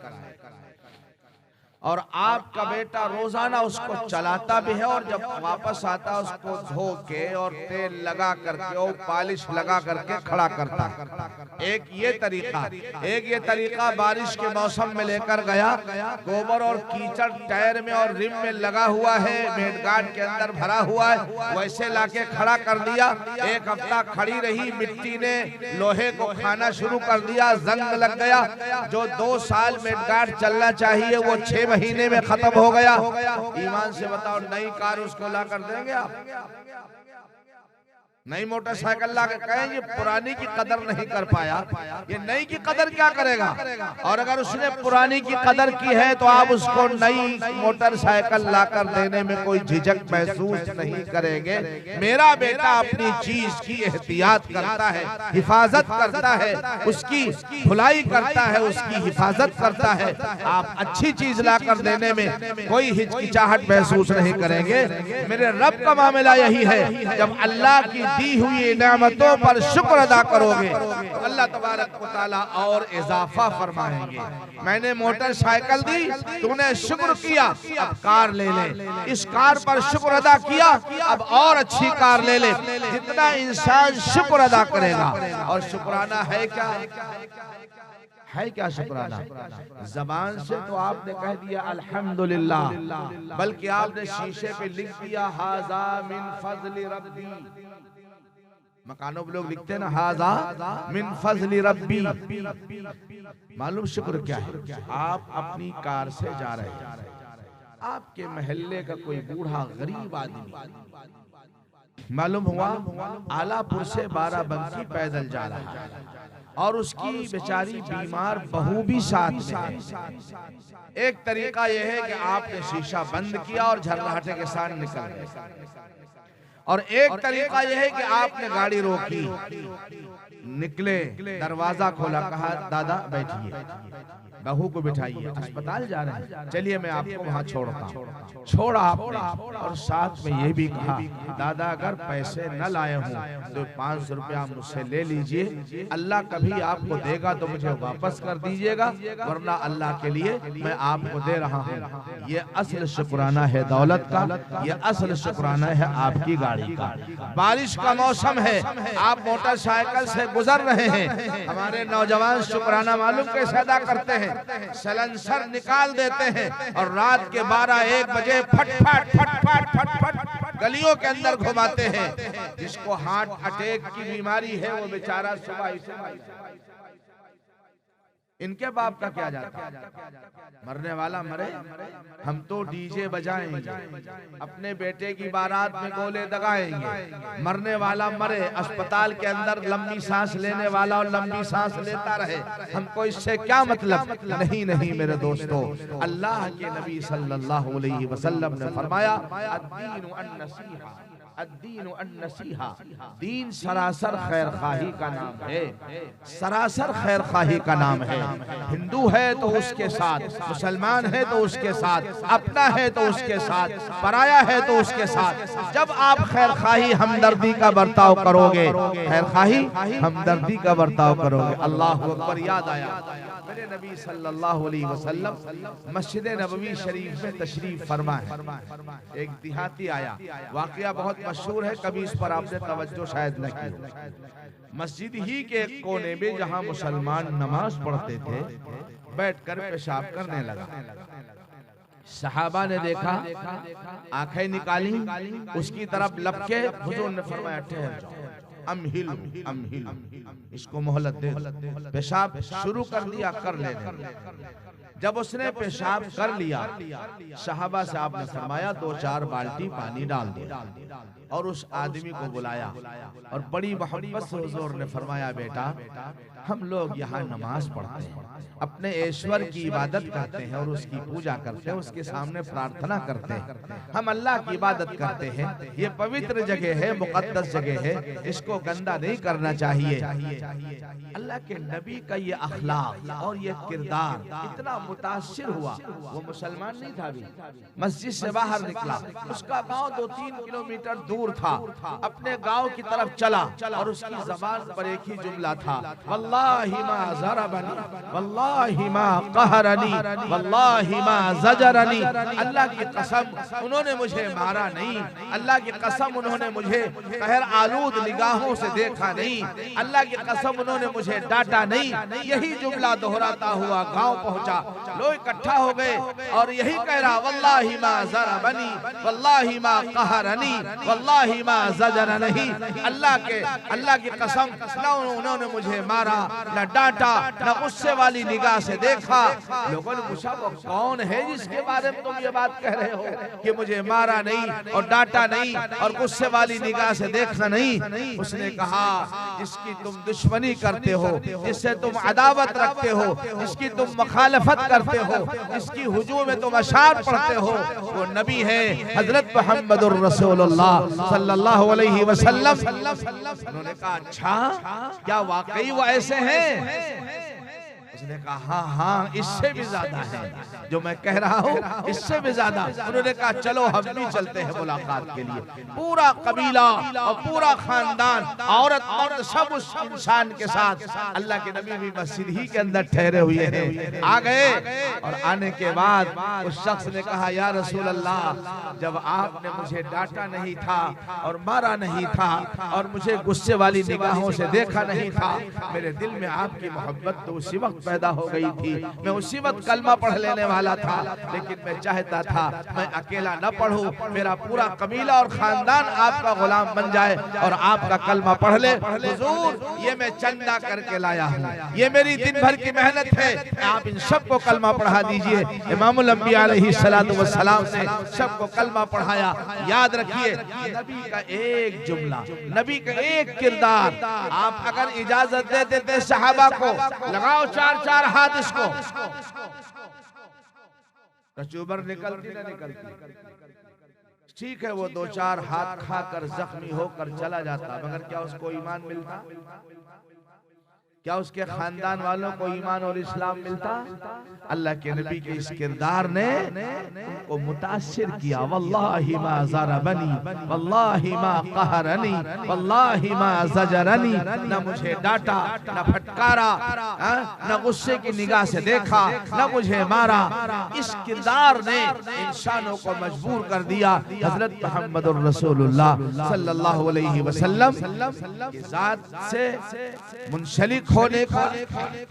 और आपका बेटा रोजाना उसको चलाता भी है, और जब वापस आता है उसको धो के और तेल लगा करके और पॉलिश लगा करके खड़ा करता है। एक ये तरीका बारिश के मौसम में लेकर गया, गोबर और कीचड़ टायर में और रिम में लगा हुआ है, मेडगार्ड के अंदर भरा हुआ है, वैसे लाके खड़ा कर दिया। एक हफ्ता खड़ी रही, मिट्टी ने लोहे को खाना शुरू कर दिया, जंग लग गया। जो 2 साल मेडगार्ड चलना चाहिए वो 6 महीने में खत्म हो गया। ईमान से बताओ, नई कार उसको ला कर देंगे आप? नई मोटरसाइकिल ला के कहेंगे पुरानी की कदर नहीं कर पाया, ये नई की कदर क्या करेगा? और अगर उसने पुरानी की कदर की है तो आप उसको नई मोटरसाइकिल लाकर देने में कोई झिझक महसूस नहीं करेंगे। मेरा बेटा अपनी चीज की एहतियात करता है, हिफाजत करता है, उसकी धुलाई करता है, उसकी हिफाजत करता है। आप अच्छी चीज लाकर देने में कोई हिचकिचाहट महसूस नहीं करेंगे। मेरे रब का मामला यही है, जब अल्लाह की दी हुई नेमतों पर शुक्र अदा करोगे तो अल्लाह तबारक व तआला और इजाफा फरमाएंगे। मैंने मोटरसाइकिल दी, तूने शुक्र किया, अब कार ले ले। इस कार पर शुक्र अदा किया, अब और अच्छी कार ले ले। जितना इंसान शुक्र अदा करेगा, और शुक्राना है क्या? है क्या शुक्राना? जबान से तो आपने कह दिया अल्हम्दुलिल्लाह, बल्कि आपने शीशे पे लिख दिया हाजा मिन फज़्लि रब्बी। मकानों पे लोग लिखते हैं ना हाजा मिन फज़्लि रब्बी। मालूम शुक्र क्या है? आप अपनी कार से जा रहे हैं, आपके मोहल्ले का कोई बूढ़ा गरीब आदमी मालूम हुआ आलापुर से बाराबंकी पैदल जा रहा है, और उसकी बेचारी बीमार बहू भी साथ में है। एक तरीका यह है कि आपने शीशा बंद किया और झर्राटे के साथ निकल गए, और एक तरीका यह है कि आपने गाड़ी रोकी, निकले, दरवाजा खोला, कहा दादा बैठिए, बहू को बिठाइए, अस्पताल जा रहे हैं, चलिए मैं आपको वहां छोड़ता हूँ। छोड़ा आपने, और साथ में ये भी कहा दादा अगर पैसे न लाए हूँ तो 500 रुपया मुझसे ले लीजिए, अल्लाह कभी आपको देगा तो मुझे वापस कर दीजिएगा, वरना अल्लाह के लिए मैं आपको दे रहा हूँ। ये असल शुक्राना है दौलत का, ये असल शुक्राना है आपकी गाड़ी का। बारिश का मौसम है, आप मोटरसाइकिल से गुजर रहे हैं, हमारे नौजवान शुक्राना मालूम कैसे अदा करते हैं? सैलेंसर निकाल देते हैं और रात के 12-1 बजे फटफट फटफट फटफट गलियों के अंदर घुमाते हैं। जिसको हार्ट अटैक की बीमारी है वो बेचारा सुबह इनके बाप का क्या जाता है? मरने वाला मरे, हम तो डीजे बजाएंगे, अपने बेटे की बारात में गोले दगाएंगे, मरने वाला मरे, अस्पताल के अंदर लंबी सांस लेने वाला और लंबी सांस लेता रहे, हमको इससे क्या मतलब? नहीं नहीं मेरे दोस्तों, अल्लाह के नबी सल्लल्लाहु अलैहि वसल्लम ने फरमाया, अद्दीनु अन्नसीहा, अद्दीनु अन्नसीहा, दीन सरासर खैर खाही का नाम है, सरासर खैर खाही का नाम है। हिंदू है तो उसके साथ, मुसलमान है तो उसके साथ, अपना है तो उसके साथ, पराया है तो उसके साथ। जब आप खैर खाही हमदर्दी का बर्ताव करोगे, खैर खाही हमदर्दी का बर्ताव करोगे, अल्लाह अकबर। याद आया मेरे नबी सल्लल्लाहु अलैहि वसल्लम मस्जिद नबवी शरीफ में तशरीफ फरमा है। एक देहाती आया, वाकया बहुत मशहूर है, कभी इस पर आपने तवज्जो शायद न की। मस्जिद ही के एक कोने में जहां मुसलमान नमाज पढ़ते थे, बैठकर पेशाब करने लगा। सहाबा ने देखा, आंखें निकाली, उसकी तरफ लपके हुजूर ने फरमाया, ठहर जाओ, अमहिल अमहिल, इसको मोहलत दे। पेशाब शुरू कर दिया, कर लेने। जब उसने पेशाब कर लिया, सहाबा से आपने फरमाया 2-4 बाल्टी पानी डाल दिया और उस आदमी को बुलाया और बड़ी मोहब्बत से हुजूर ने फरमाया, बेटा हम लोग यहाँ नमाज पढ़ते हैं, अपने ईश्वर की इबादत करते हैं और उसकी पूजा करते हैं, उसके सामने प्रार्थना करते हैं, हम अल्लाह की इबादत करते हैं, ये पवित्र जगह है, मुकद्दस जगह है, इसको गंदा नहीं करना चाहिए। अल्लाह के नबी का ये अखलाक और ये किरदार इतना मुतासिर हुआ, वो मुसलमान नहीं था, भी मस्जिद से बाहर निकला, उसका गांव 2-3 किलोमीटर दूर था, अपने गांव की तरफ चला और उसकी ज़बान पर एक ही जुमला था, वल्लाहि मा ज़रबनी वल्लाहि मा कहरनी वल्लाहि मा ज़जरनी। अल्लाह की कसम उन्होंने मुझे मारा नहीं, अल्लाह की कसम उन्होंने मुझे कहर आलूद निगाहों से देखा नहीं, अल्लाह की कसम उन्होंने मुझे डांटा नहीं। यही जुमला दोहराता हुआ गांव पहुंचा, लोग इकट्ठा हो गए और यही कह रहा, वल्लाहि मा ज़रबनी वल्लाहि मा कहरनी वल्लाहि मा ज़जरनी। अल्लाह की कसम, न उन्होंने मुझे मारा, न डांटा, न गुस्से वाली निगाह से देखा। लोगों ने पूछा, वो कौन है जिसके बारे में तुम ये बात कह रहे हो कि मुझे मारा नहीं और डांटा नहीं और गुस्से वाली निगाह से देखना नहीं? उसने कहा, जिसकी तुम दुश्मनी करते हो, जिससे तुम अदावत रखते हो, जिसकी तुम मुखालफत करते हो, जिसकी हुजूम में तुम अशार पढ़ते हो, वो नबी है हजरत मुहम्मदुर रसूलुल्लाह सल्लल्लाहु अलैहि वसल्लम। उन्होंने कहा, अच्छा क्या वाकई वो ऐसे हैं? उसने कहा, हाँ हाँ, इससे भी ज्यादा है जो मैं कह रहा हूँ, इससे भी ज्यादा। उन्होंने कहा, चलो हम भी चलते हैं मुलाकात के लिए। पूरा कबीला और पूरा खानदान, औरत मर्द, सब उस इंसान के साथ, अल्लाह के नबी भी मस्जिद ही के अंदर ठहरे हुए हैं, आ गए। और आने के बाद उस शख्स ने कहा, या रसूल अल्लाह, जब आपने मुझे डांटा नहीं था और मारा नहीं था और मुझे गुस्से वाली निगाहों से देखा नहीं था, मेरे दिल में आपकी मोहब्बत तो उसी वक्त पैदा हो गई थी, मैं उसी वक्त कलमा पढ़ लेने वाला था, लेकिन मैं चाहता था मैं अकेला न पढ़ूं, मेरा पूरा कबीला और खानदान आपका गुलाम बन जाए और आपका कलमा पढ़ ले। हुजूर, ये मैं चंदा करके लाया हूँ, ये मेरी दिन भर की मेहनत है, आप इन सबको कलमा पढ़ा दीजिए। इमामुल अंबिया अलैहिस्सलातु वस्सलाम ने सबको कलमा पढ़ाया। याद रखिए, नबी का एक जुमला, नबी का एक किरदार, आप अगर इजाजत दे देते सहाबा को, लगाओ 4-4 हाथ इसको, कचूबर निकलती ना निकलती? ठीक है, वो 2-4 हाथ खाकर जख्मी होकर चला जाता, मगर क्या उसको ईमान मिलता? क्या उसके खानदान वालों को ईमान और इस्लाम मिलता? अल्लाह के नबी के इस किरदार ने उनको मुतासिर किया। वल्लाहि मा ज़रबनी वल्लाहि मा कहरनी वल्लाहि मा ज़जरनी। न मुझे डांटा, न फटकारा, न गुस्से की निगाह से देखा, न मुझे मारा। इस किरदार ने इंसानों को मजबूर कर दिया हजरत मुहम्मदुर रसूलुल्लाह सल्लल्लाहु अलैहि वसल्लम की जात से मुंसलिक होने का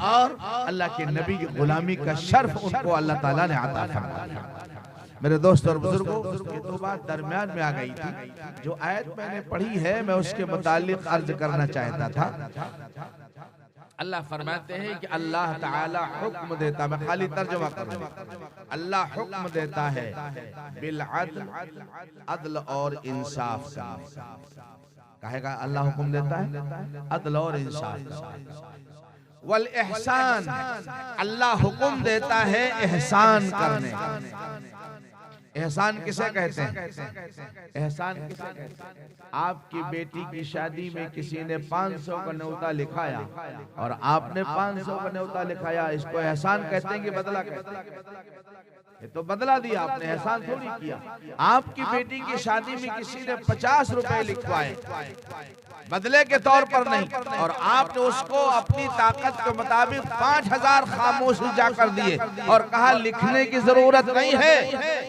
और अल्लाह के नबी की गुलामी का शर्फ उनको अल्लाह ताला ने अता फरमाया। मेरे दोस्त और बुजुर्गों, ये तो बात दरमियान में आ गई थी। जो आयत मैंने पढ़ी है, मैं उसके मुतालिक अर्ज करना चाहता था। अल्लाह फरमाते हैं कि अल्लाह ताला हुक्म देता, मैं खाली तर्जुमा कर रहा हूं, अल्लाह हुक्म देता है बिल अदल, अदल और इंसाफ का। कहेगा अल्लाह हुक्म देता है अदल और इंसाफ। वल एहसान, अल्लाह हुक्म देता है एहसान करने का। एहसान किसे कहते हैं? एहसान किसे कहते हैं? आपकी बेटी की शादी में किसी ने 500 का न्योता लिखाया और आपने 500 का न्योता लिखाया, इसको एहसान कहते हैं कि बदला कहते हैं? ये तो बदला दिया आपने, एहसान थोड़ी किया। आपकी बेटी की शादी में किसी ने 50 रुपए लिखवाए बदले के तौर पर नहीं, और आपने उसको अपनी ताकत के मुताबिक 5000 खामोश जाकर दिए और कहा लिखने की जरूरत नहीं है,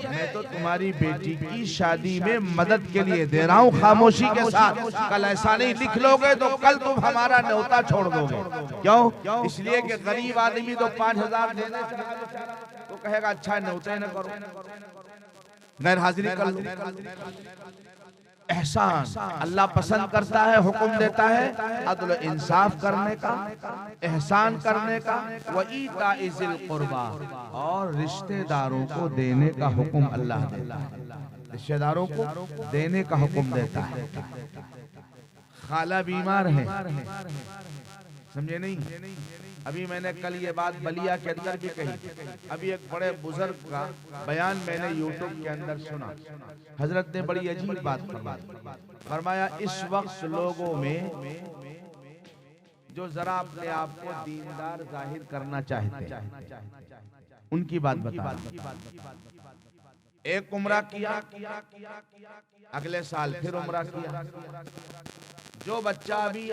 मैं तो तुम्हारी बेटी की शादी में मदद के लिए दे रहा हूँ खामोशी के साथ। कल ऐसा नहीं लिख लोगे तो कल तुम हमारा न्योता छोड़ दोगे। क्यों? इसलिए कि गरीब आदमी तो 5000 देने तो कहेगा अच्छा न्योता न करो, गैर हाजिरी कर लो। एहसान अल्लाह पसंद करता है, हुक्म देता है अदल इंसाफ करने का, एहसान करने का, व ईताई ज़िल कुर्बा, और रिश्तेदारों को देने का हुक्म अल्लाह देता है। रिश्तेदारों को देने का हुक्म देता है। खाला बीमार है, समझे नहीं? अभी मैंने कल ये बात बलिया के अंदर भी कही। अभी एक बड़े बुजुर्ग का बयान मैंने यूट्यूब के अंदर सुना। हजरत ने बड़ी अजीब बात फरमाया, इस वक्त लोगों में जो जरा अपने आप को दीनदार जाहिर करना चाहते हैं, उनकी बात बता। एक उम्रा किया, अगले साल फिर उम्रा किया। जो बच्चा अभी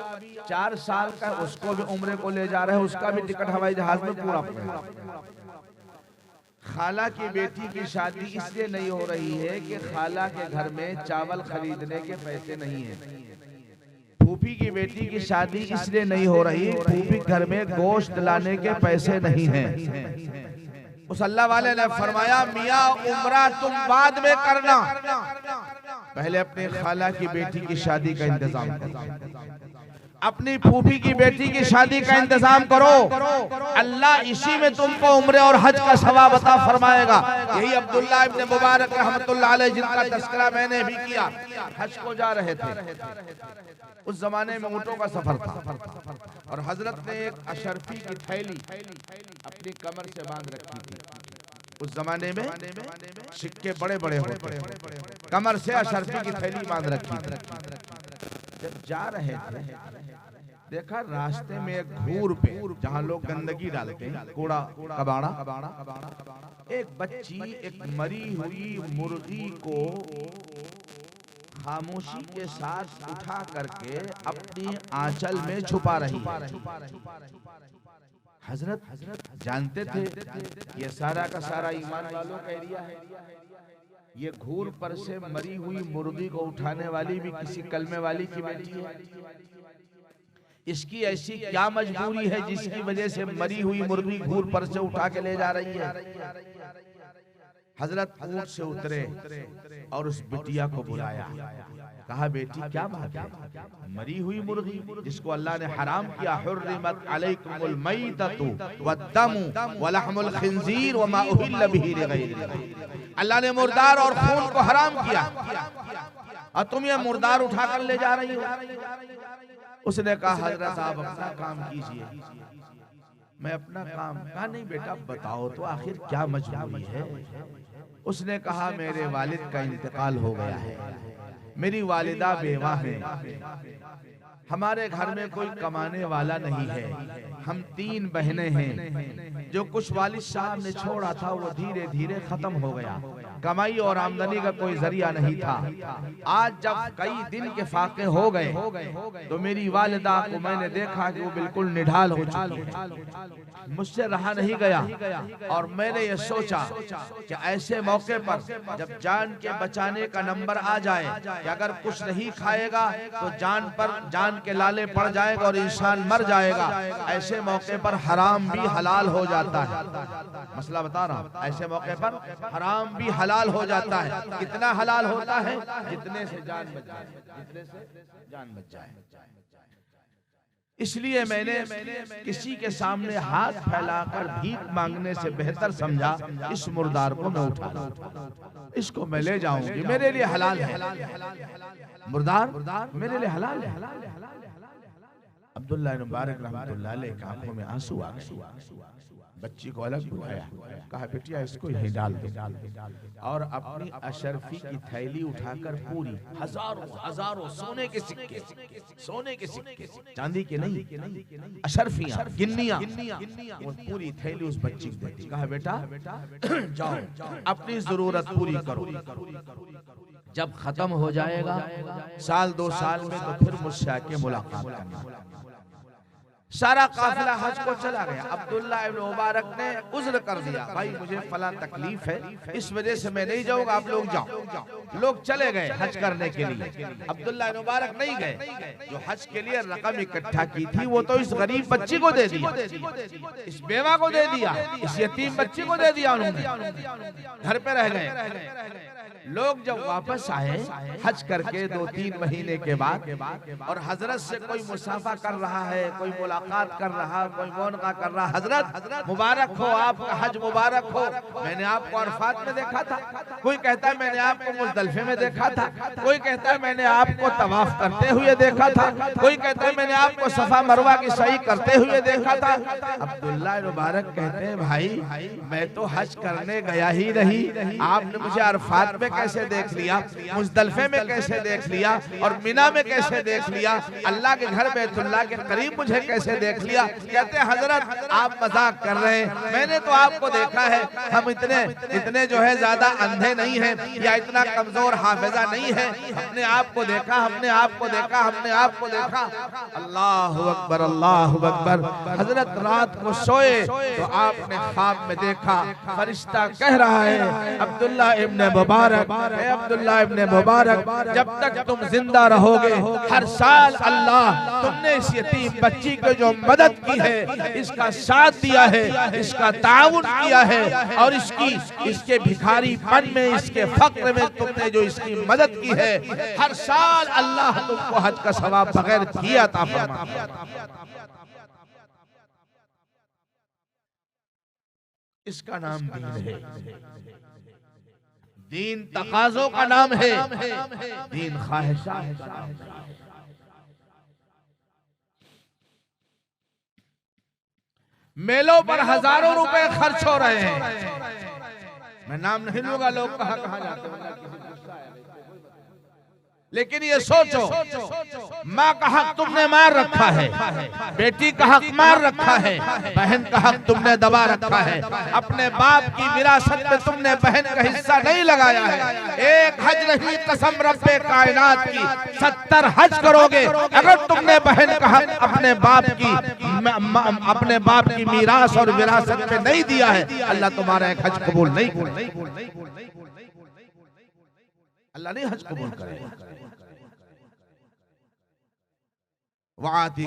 4 साल का, उसको भी उम्रे को ले जा रहे हैं, उसका भी टिकट हवाई जहाज में पूरा पड़ा। खाला की बेटी की शादी इसलिए नहीं हो रही है कि खाला के घर में चावल खरीदने के पैसे नहीं है। फूफी की बेटी की शादी इसलिए नहीं हो रही, फूफी घर में गोश्त लाने के पैसे नहीं हैं। उस अल्लाह वाले ने फरमाया, मियाँ उम्रा तुम बाद में करना, पहले अपने खाला की बेटी की शादी का इंतजाम करो, अपनी फूफी की बेटी की शादी का इंतजाम करो। अल्लाह इसी में तुमको उम्रे और हज का सवाब अता फरमाएगा। यही अब्दुल्लाह इब्न मुबारक रहमतुल्लाह अलैह, जिनका तज़किरा मैंने भी किया, हज को जा रहे थे। उस जमाने में ऊँटों का सफर था और हजरत ने एक अशरफी की थैली अपनी कमर से बांध रखी थी। उस जमाने में सिक्के बड़े बड़े होते, कमर से अशरफी की थैली बांध रखी थी। जब जा रहे थे, देखा रास्ते में एक घूर पे, जहाँ लोग गंदगी डालते हैं, कूड़ा कबाड़ा, एक बच्ची एक मरी हुई मुर्गी को खामोशी के साथ उठा करके अपनी आंचल में छुपा रही है। हजरत जानते थे ये सारा का सारा ईमान वालों का एरिया है, ये घूर पर से मरी हुई मुर्गी को उठाने वाली भी किसी कलमे वाली की बेटी है। इसकी ऐसी क्या मजबूरी है जिसकी वजह से मरी हुई मुर्गी घूर पर से उठा के ले जा रही है? हजरत ऊंट से उतरे और उस बिटिया को बुलाया, कहा बेटी क्या बात है? मरी हुई मुर्गी जिसको अल्लाह ने हराम किया, हुर्रिमत अलैकुमुल मैततु वद्दमु वलहमुल खिंजीर वमा उहिल्ल बिही लिगैरिल्लाह, अल्लाह ने मुर्दार और खून को हराम किया और तुम ये मुर्दार उठाकर ले जा रही हो। उसने कहा हजरत आप अपना काम कीजिए, मैं अपना काम। कहा नहीं बेटा बताओ तो आखिर क्या मजबूरी है? उसने कहा मेरे वालिद का इंतकाल हो गया है, मेरी वालिदा बेवा है, हमारे घर में कोई कमाने वाला नहीं है, हम 3 बहनें हैं, जो कुछ वालिद साहब ने छोड़ा था वो धीरे धीरे खत्म हो गया, कमाई और आमदनी का कोई जरिया नहीं था। आज जब कई दिन के फाके हो गए तो मेरी वालिदा को मैंने देखा कि वो बिल्कुल निढाल हो चुकी है, मुझसे रहा नहीं गया और मैंने ये सोचा कि ऐसे मौके पर जब जान के बचाने का नंबर आ जाए कि अगर कुछ नहीं खाएगा तो जान के लाले पड़ जाएगा और इंसान मर जाएगा, ऐसे मौके पर हराम भी हलाल हो जाता है। मसला बता रहा हूँ, ऐसे मौके पर हराम भी हलाल हो जाता है। कितना हलाल होता है? जितने से जान बच जाए, जितने से जान बच जाए। इसलिए मैंने किसी के सामने हाथ फैलाकर भीख मांगने से बेहतर समझा इस मुर्दार को मैं उठा लूं, इसको मैं ले जाऊंगी, मेरे लिए हलाल है। मुर्दार मेरे लिए हलाल है। अब्दुल्लाह इब्न मुबारक रहमतुल्लाह अलैह की आंखों में आंसू आ गए। बच्ची को अलग बुलाया, कहा बेटिया इसको यहीं डाल दो, और अपनी अशरफी की थैली उठाकर पूरी हजारों सोने के सिक्के, चांदी के नहीं, अशरफियां गिन्नियां, वो पूरी थैली उस बच्ची को दे दी। कहा बेटा जाओ अपनी जरूरत पूरी करो, जब खत्म हो जाएगा साल 2 साल में तो फिर मुझसे आके मुलाकात करना। सारा काफिला हज को चला गया। अब्दुल्लाह इब्न मुबारक ने उज़्र कर दिया, भाई मुझे फला तकलीफ है, इस वजह से मैं नहीं जाऊंगा, आप लोग जाओ। लोग चले गए हज करने के लिए, अब्दुल्लाह इब्न मुबारक नहीं गए। जो हज के लिए रकम इकट्ठा की थी वो तो इस गरीब बच्ची को दे दिया, इस बेवा को दे दिया, इस यतीम बच्ची को दे दिया, उन्होंने घर पे रह गए। लोग जब वापस आए हज करके 2-3 महीने के बाद, और हजरत से कोई मुसाफा कर रहा है, कोई मुलाकात कर रहा, कोई मुनाका कर रहा, हजरत मुबारक हो, आपका हज मुबारक हो, मैंने आपको अरफात में देखा था, कोई कहता है मैंने आपको मुज़दलिफे में देखा था, कोई कहता है मैंने आपको तवाफ करते हुए देखा था, कोई कहता है मैंने आपको सफा मरवा की सही करते हुए देखा था। अब्दुल्लाह मुबारक कहते हैं भाई मैं तो हज करने गया ही नहीं, आपने मुझे अरफात में कैसे देख लिया, मुज़दलिफे में कैसे देख लिया, और मिना में कैसे देख लिया, अल्लाह के घर बैतुल्लाह के करीब मुझे कैसे देख लिया। कहते हैं हजरत आप मजाक कर रहे हैं, मैंने तो आपको देखा है, हम इतने जो है ज्यादा अंधे नहीं हैं या इतना कमजोर हाफिजा नहीं है, हमने आपको देखा, हमने आपको देखा, हमने आपको देखा। अल्लाहु अकबर, अल्लाहु अकबर। हजरत रात को सोए तो आपने ख्वाब में देखा, फरिश्ता कह रहा है अब्दुल्लाह इब्न मुबारक, अब्दुल्लाह इब्न मुबारक, जब तक तुम जिंदा रहोगे हर साल अल्लाह तुमने इस यतीम बच्ची को जो मदद की है, इसका साथ दिया है, इसका ताउन किया है, और इसके भिखारीपन में, इसके फक्र में तुमने जो इसकी मदद की है, हर साल अल्लाह तुमको हज का सवाब बगैर किया अता फरमाता। इसका नाम दीन है, दीन तकाज़ों का नाम है, दीन ख्वाहिशात का नाम है। मेलों पर हजारों रुपए खर्च हो रहे हैं, मैं नाम नहीं लूंगा, लोग कहाँ जाते हैं, लेकिन ये सोचो माँ का हक तुमने मार रखा है, बेटी का हक मार रखा है, बहन का हक तुमने दबा रखा है, अपने बाप की विरासत में तुमने बहन का हिस्सा नहीं लगाया है। एक हज नहीं, कसम रब्बे कायनात की 70 हज करोगे अगर तुमने बहन का हक अपने बाप की मीरास और विरासत में नहीं दिया है, अल्लाह तुम्हारा एक हज कबूल नहीं करेगा, अल्लाह नहीं हज कबूल करेगा। वाती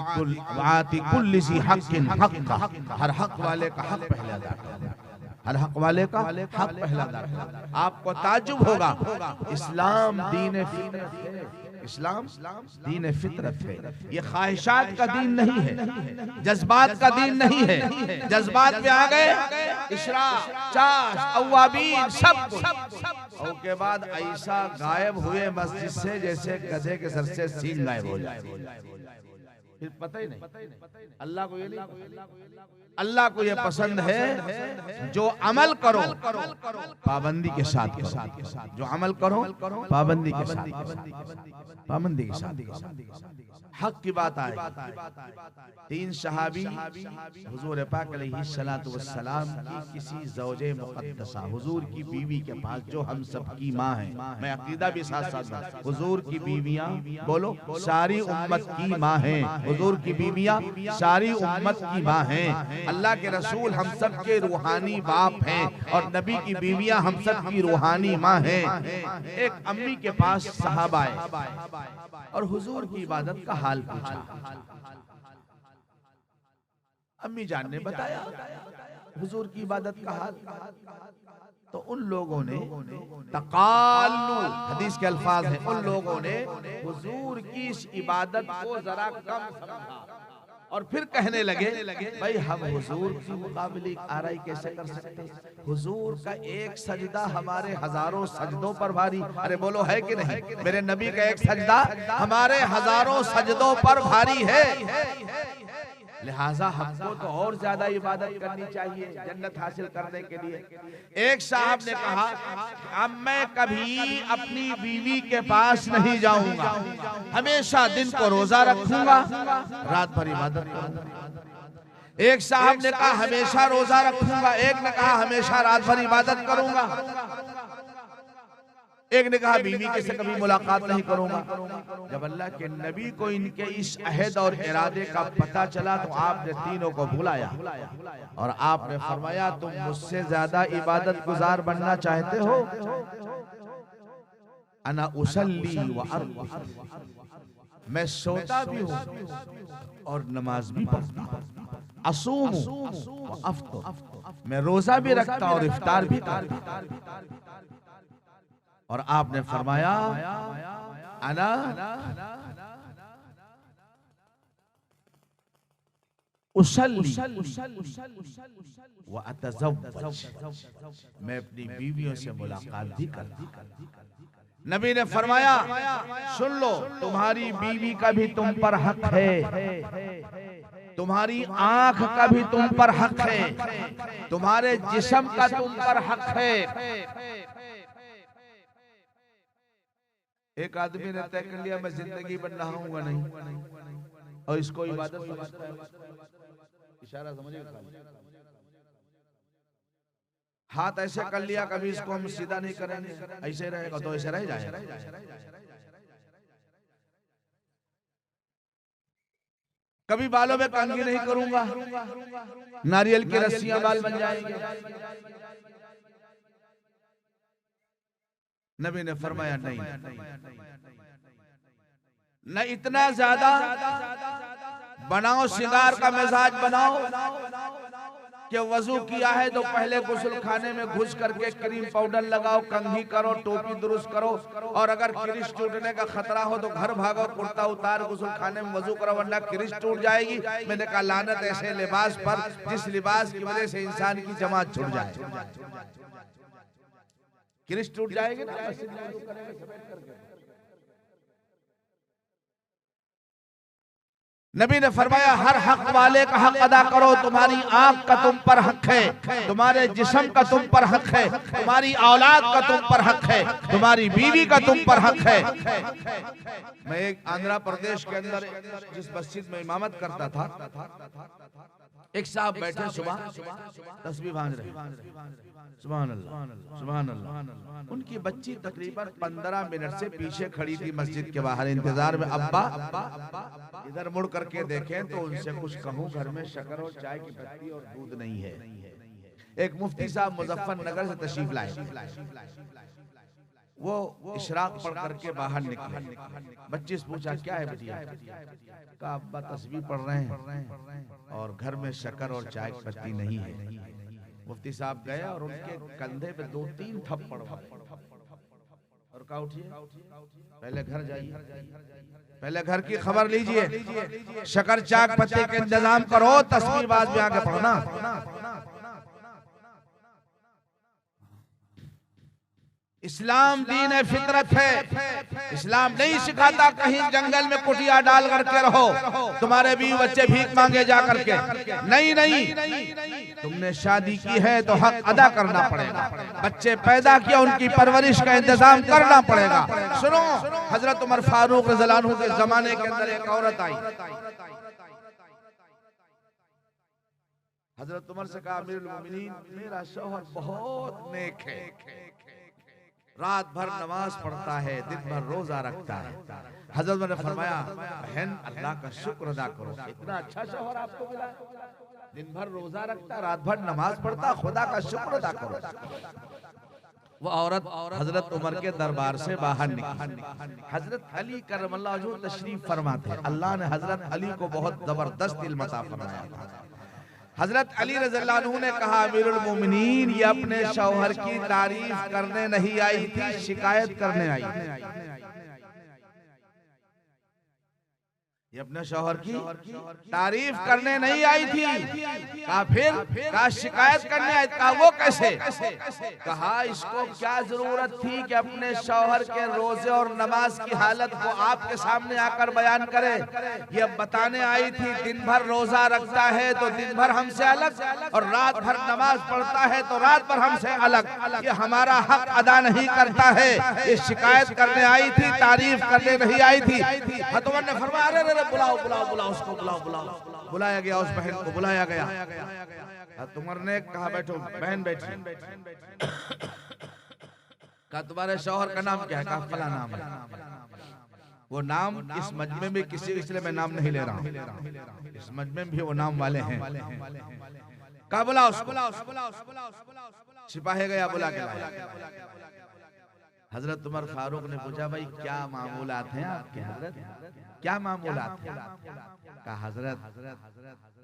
कुल्ली सी हक़्क़िन हक़्क़ा, हर हक वाले का हक पहले अदा करना, हर हक वाले का हक पहले अदा करना। आपको ताज्जुब होगा, इस्लाम दीन फितरत है, इस्लाम दीन फितरत है, ये ख्वाहिशात का दीन नहीं है, जज्बात का दीन नहीं है। जज्बात में आ गए इशराक, चाश, अव्वाबीन, सब और के बाद ऐसा गायब हुए मस्जिद से जैसे गधे के सर से सींग गायब हो जाए, फिर पता ही नहीं। अल्लाह को ये नहीं, अल्लाह को ये पसंद है जो अमल करो पाबंदी के साथ करो, जो अमल करो पाबंदी के साथ, पाबंदी के साथ। हक की बात आए, 3 सहाबी हुजूर पाक अलैहिस्सलातु वस्सलाम की किसी ज़ौजे मुक़द्दसा, हुजूर की बीवी के पास, जो हम सब की माँ है, मैं अकीदा भी साथ साथ, हुजूर की बीवियाँ बोलो सारी उम्मत की माँ हैं, हुजूर की बीवियाँ सारी उम्मत की माँ हैं, अल्लाह के रसूल हम सब के रूहानी बाप हैं, और नबी की बीवियाँ हम सब की रूहानी माँ हैं। एक अम्मी के पास सहाबा आए और हुजूर की इबादत का हाल पूछा। अम्मी जान ने बताया हुजूर की इबादत का हाल, तो उन लोगों ने तकाल्लु, हदीस के अल्फाज हैं, उन लोगों ने हुजूर की इस इबादत को जरा कम समझा, और फिर कहने लगे भाई हम हुजूर की मुकाबले आराई कैसे कर सकते हैं? हुजूर का एक सजदा हमारे हजारों सजदों पर भारी। अरे बोलो है कि नहीं? मेरे नबी का एक सजदा हमारे हजारों सजदों पर भारी है। लिहाजा हमको तो और ज्यादा इबादत करनी चाहिए जन्नत हासिल करने के लिए। एक साहब ने कहा अब मैं कभी अपनी बीवी के पास नहीं जाऊंगा, हमेशा दिन को रोजा रखूंगा, रात भर इबादत करूंगा। एक साहब ने कहा हमेशा रोजा रखूंगा, एक ने कहा हमेशा रात भर इबादत करूंगा, एक ने कहा बीवी के से कभी मुलाकात नहीं करूंगा। जब अल्लाह के नबी को इनके इस अहद और इरादे का पता चला तो आपने तीनों को बुलाया और आपने फरमाया तुम मुझसे ज्यादा इबादत गुजार बनना चाहते हो? अना उसल्ली व अर्क़ु, मैं सोता भी हूँ और नमाज भी पढ़ता हूँ। असूमु व अफ्तर, मैं रोजा भी रखता और इफ्तार भी करता। और आपने फरमाया अना उसल्ली व अतज़व्वज, मैं अपनी बीवियों से मुलाकात भी करता। नबी ने फरमाया सुन लो, तुम्हारी बीवी का भी तुम पर हक है, तुम्हारी आंख का भी तुम पर हक है, तुम्हारे जिस्म का तुम पर हक है। एक आदमी ने तय कर लिया मैं जिंदगी भर नहाऊंगा नहीं और इसको इबादत समझता है। इशारा समझिए, हाथ ऐसे कर लिया कभी इसको हम सीधा नहीं करेंगे, ऐसे रहेगा तो ऐसे रह जाएगा। कभी बालों में कंघी नहीं करूंगा, नारियल की रस्सियां बाल बन जाएंगे। नबी ने फरमाया नहीं, न इतना ज्यादा बनाओ, श्रृंगार का मिजाज बनाओ कि वजू किया है तो पहले गुस्ल खाने में घुस करके क्रीम पाउडर लगाओ, कंघी करो, टोपी दुरुस्त करो, और अगर क्रिश टूटने का खतरा हो तो घर भागो, कुर्ता उतार गुस्ल खाने में वजू करो वरना क्रिश टूट जाएगी। मैंने कहा लानत ऐसे लिबास पर जिस लिबास की वजह से इंसान की जमात छूट जाए। क्रिश टूट जाएगी ना। नबी ने फरमाया हर हक वाले का हक अदा करो। तुम्हारी आंख का तुम पर हक है, तुम्हारे जिस्म का तुम पर हक है, तुम्हारी औलाद का तुम पर हक है, तुम्हारी बीवी का तुम पर हक है। मैं एक आंध्र प्रदेश के अंदर जिस मस्जिद में इमामत करता था, एक साहब बैठे सुबह तस्बीह भांज रहे, सुभान अल्लाह सुभान अल्लाह। उनकी बच्ची तकरीबन 15 मिनट से पीछे खड़ी थी मस्जिद के बाहर इंतजार में। अब्बा इधर मुड़ करके देखें तो उनसे कुछ कहूं, घर में शक्कर और चाय की पत्ती और दूध नहीं है। एक मुफ्ती साहब मुजफ्फरनगर से तशरीफ लाए, वो इशराक पढ़ करके बाहर निकले। बच्चे से पूछा क्या है बेटिया? कहा अब्बा तस्बीह पढ़ रहे हैं और घर में शक्कर और चाय की पत्ती नहीं है। मुफ्ती साहब गए और उनके कंधे पे 2-3 थप्पड़ और कहा उठिए, पहले घर जाइए, पहले घर की खबर लीजिए, शक्कर चाक पत्ते का इंतजाम करो, तस्बीह बाद में आगे पढ़ना। इस्लाम दीन है, फितरत है। इस्लाम नहीं सिखाता कहीं जंगल में कुटिया डाल करके रहो, तुम्हारे भी बच्चे भीख मांगे जा करके। नहीं नहीं, तुमने शादी की है तो हक अदा करना पड़ेगा। बच्चे पैदा किया, उनकी परवरिश का इंतजाम करना पड़ेगा। सुनो, हजरत उमर फारूक रज़ियल्लाहु अन्हु के जमाने के अंदर एक औरत आई। हजरत उमर से कहा अमीरुल मोमिनीन, मेरा शौहर बहुत नेक है, रात भर नमाज पढ़ता है, दिन भर रोजा रखता है। हजरत ने फरमाया बहन अल्लाह का शुक्र अदा करो, इतना अच्छा शौहर आपको मिला, दिन भर रोजा रखता, रात भर नमाज पढ़ता, खुदा का शुक्र अदा करो। वो औरत हजरत उमर के दरबार से बाहर निकली। हजरत अली करमल्लाहु वजहू तशरीफ फरमाते हैं। अल्लाह ने हजरत अली को बहुत जबरदस्त इल्म अता फरमाया था। हजरत अली रज़ियल्लाहु अन्हु ने कहा अमीरुल मोमिनीन, ये अपने शौहर की तारीफ करने नहीं आई थी, शिकायत करने आई। ये अपने शौहर की तारीफ करने नहीं आई थी, कहा फिर कहा शिकायत करने आई, कहा वो कैसे, कहा इसको क्या जरूरत थी कि अपने शौहर के रोजे और नमाज की हालत को आपके सामने आकर बयान करे। ये बताने आई थी दिन भर रोजा रखता है तो दिन भर हमसे अलग, और रात भर नमाज पढ़ता है तो रात भर हमसे अलग, ये हमारा हक अदा नहीं करता है। ये शिकायत करने आई थी, तारीफ करने नहीं आई थी। हतवर ने फरमाया अरे बुलाओ बुलाओ बुलाओ उसको, बुलाओ बुलाओ। बुलाया गया, उस बहन को बुलाया गया। तुमर ने कहा बैठो, बहन बैठी। कहा तुम्हारे शौहर का नाम क्या है? कहा फला नाम है। वो नाम इस मजमे में किसी, इसलिए मैं नाम नहीं ले रहा हूँ, इस मजमे में भी वो नाम वाले हैं। कहा बुलाओ उसको। सिपाही गया, बुला के लाया। हजरत उमर फारूक ने पूछा भाई क्या मामूलात हैं आपके हजरत, क्या मामूलात हैं? कहा हजरत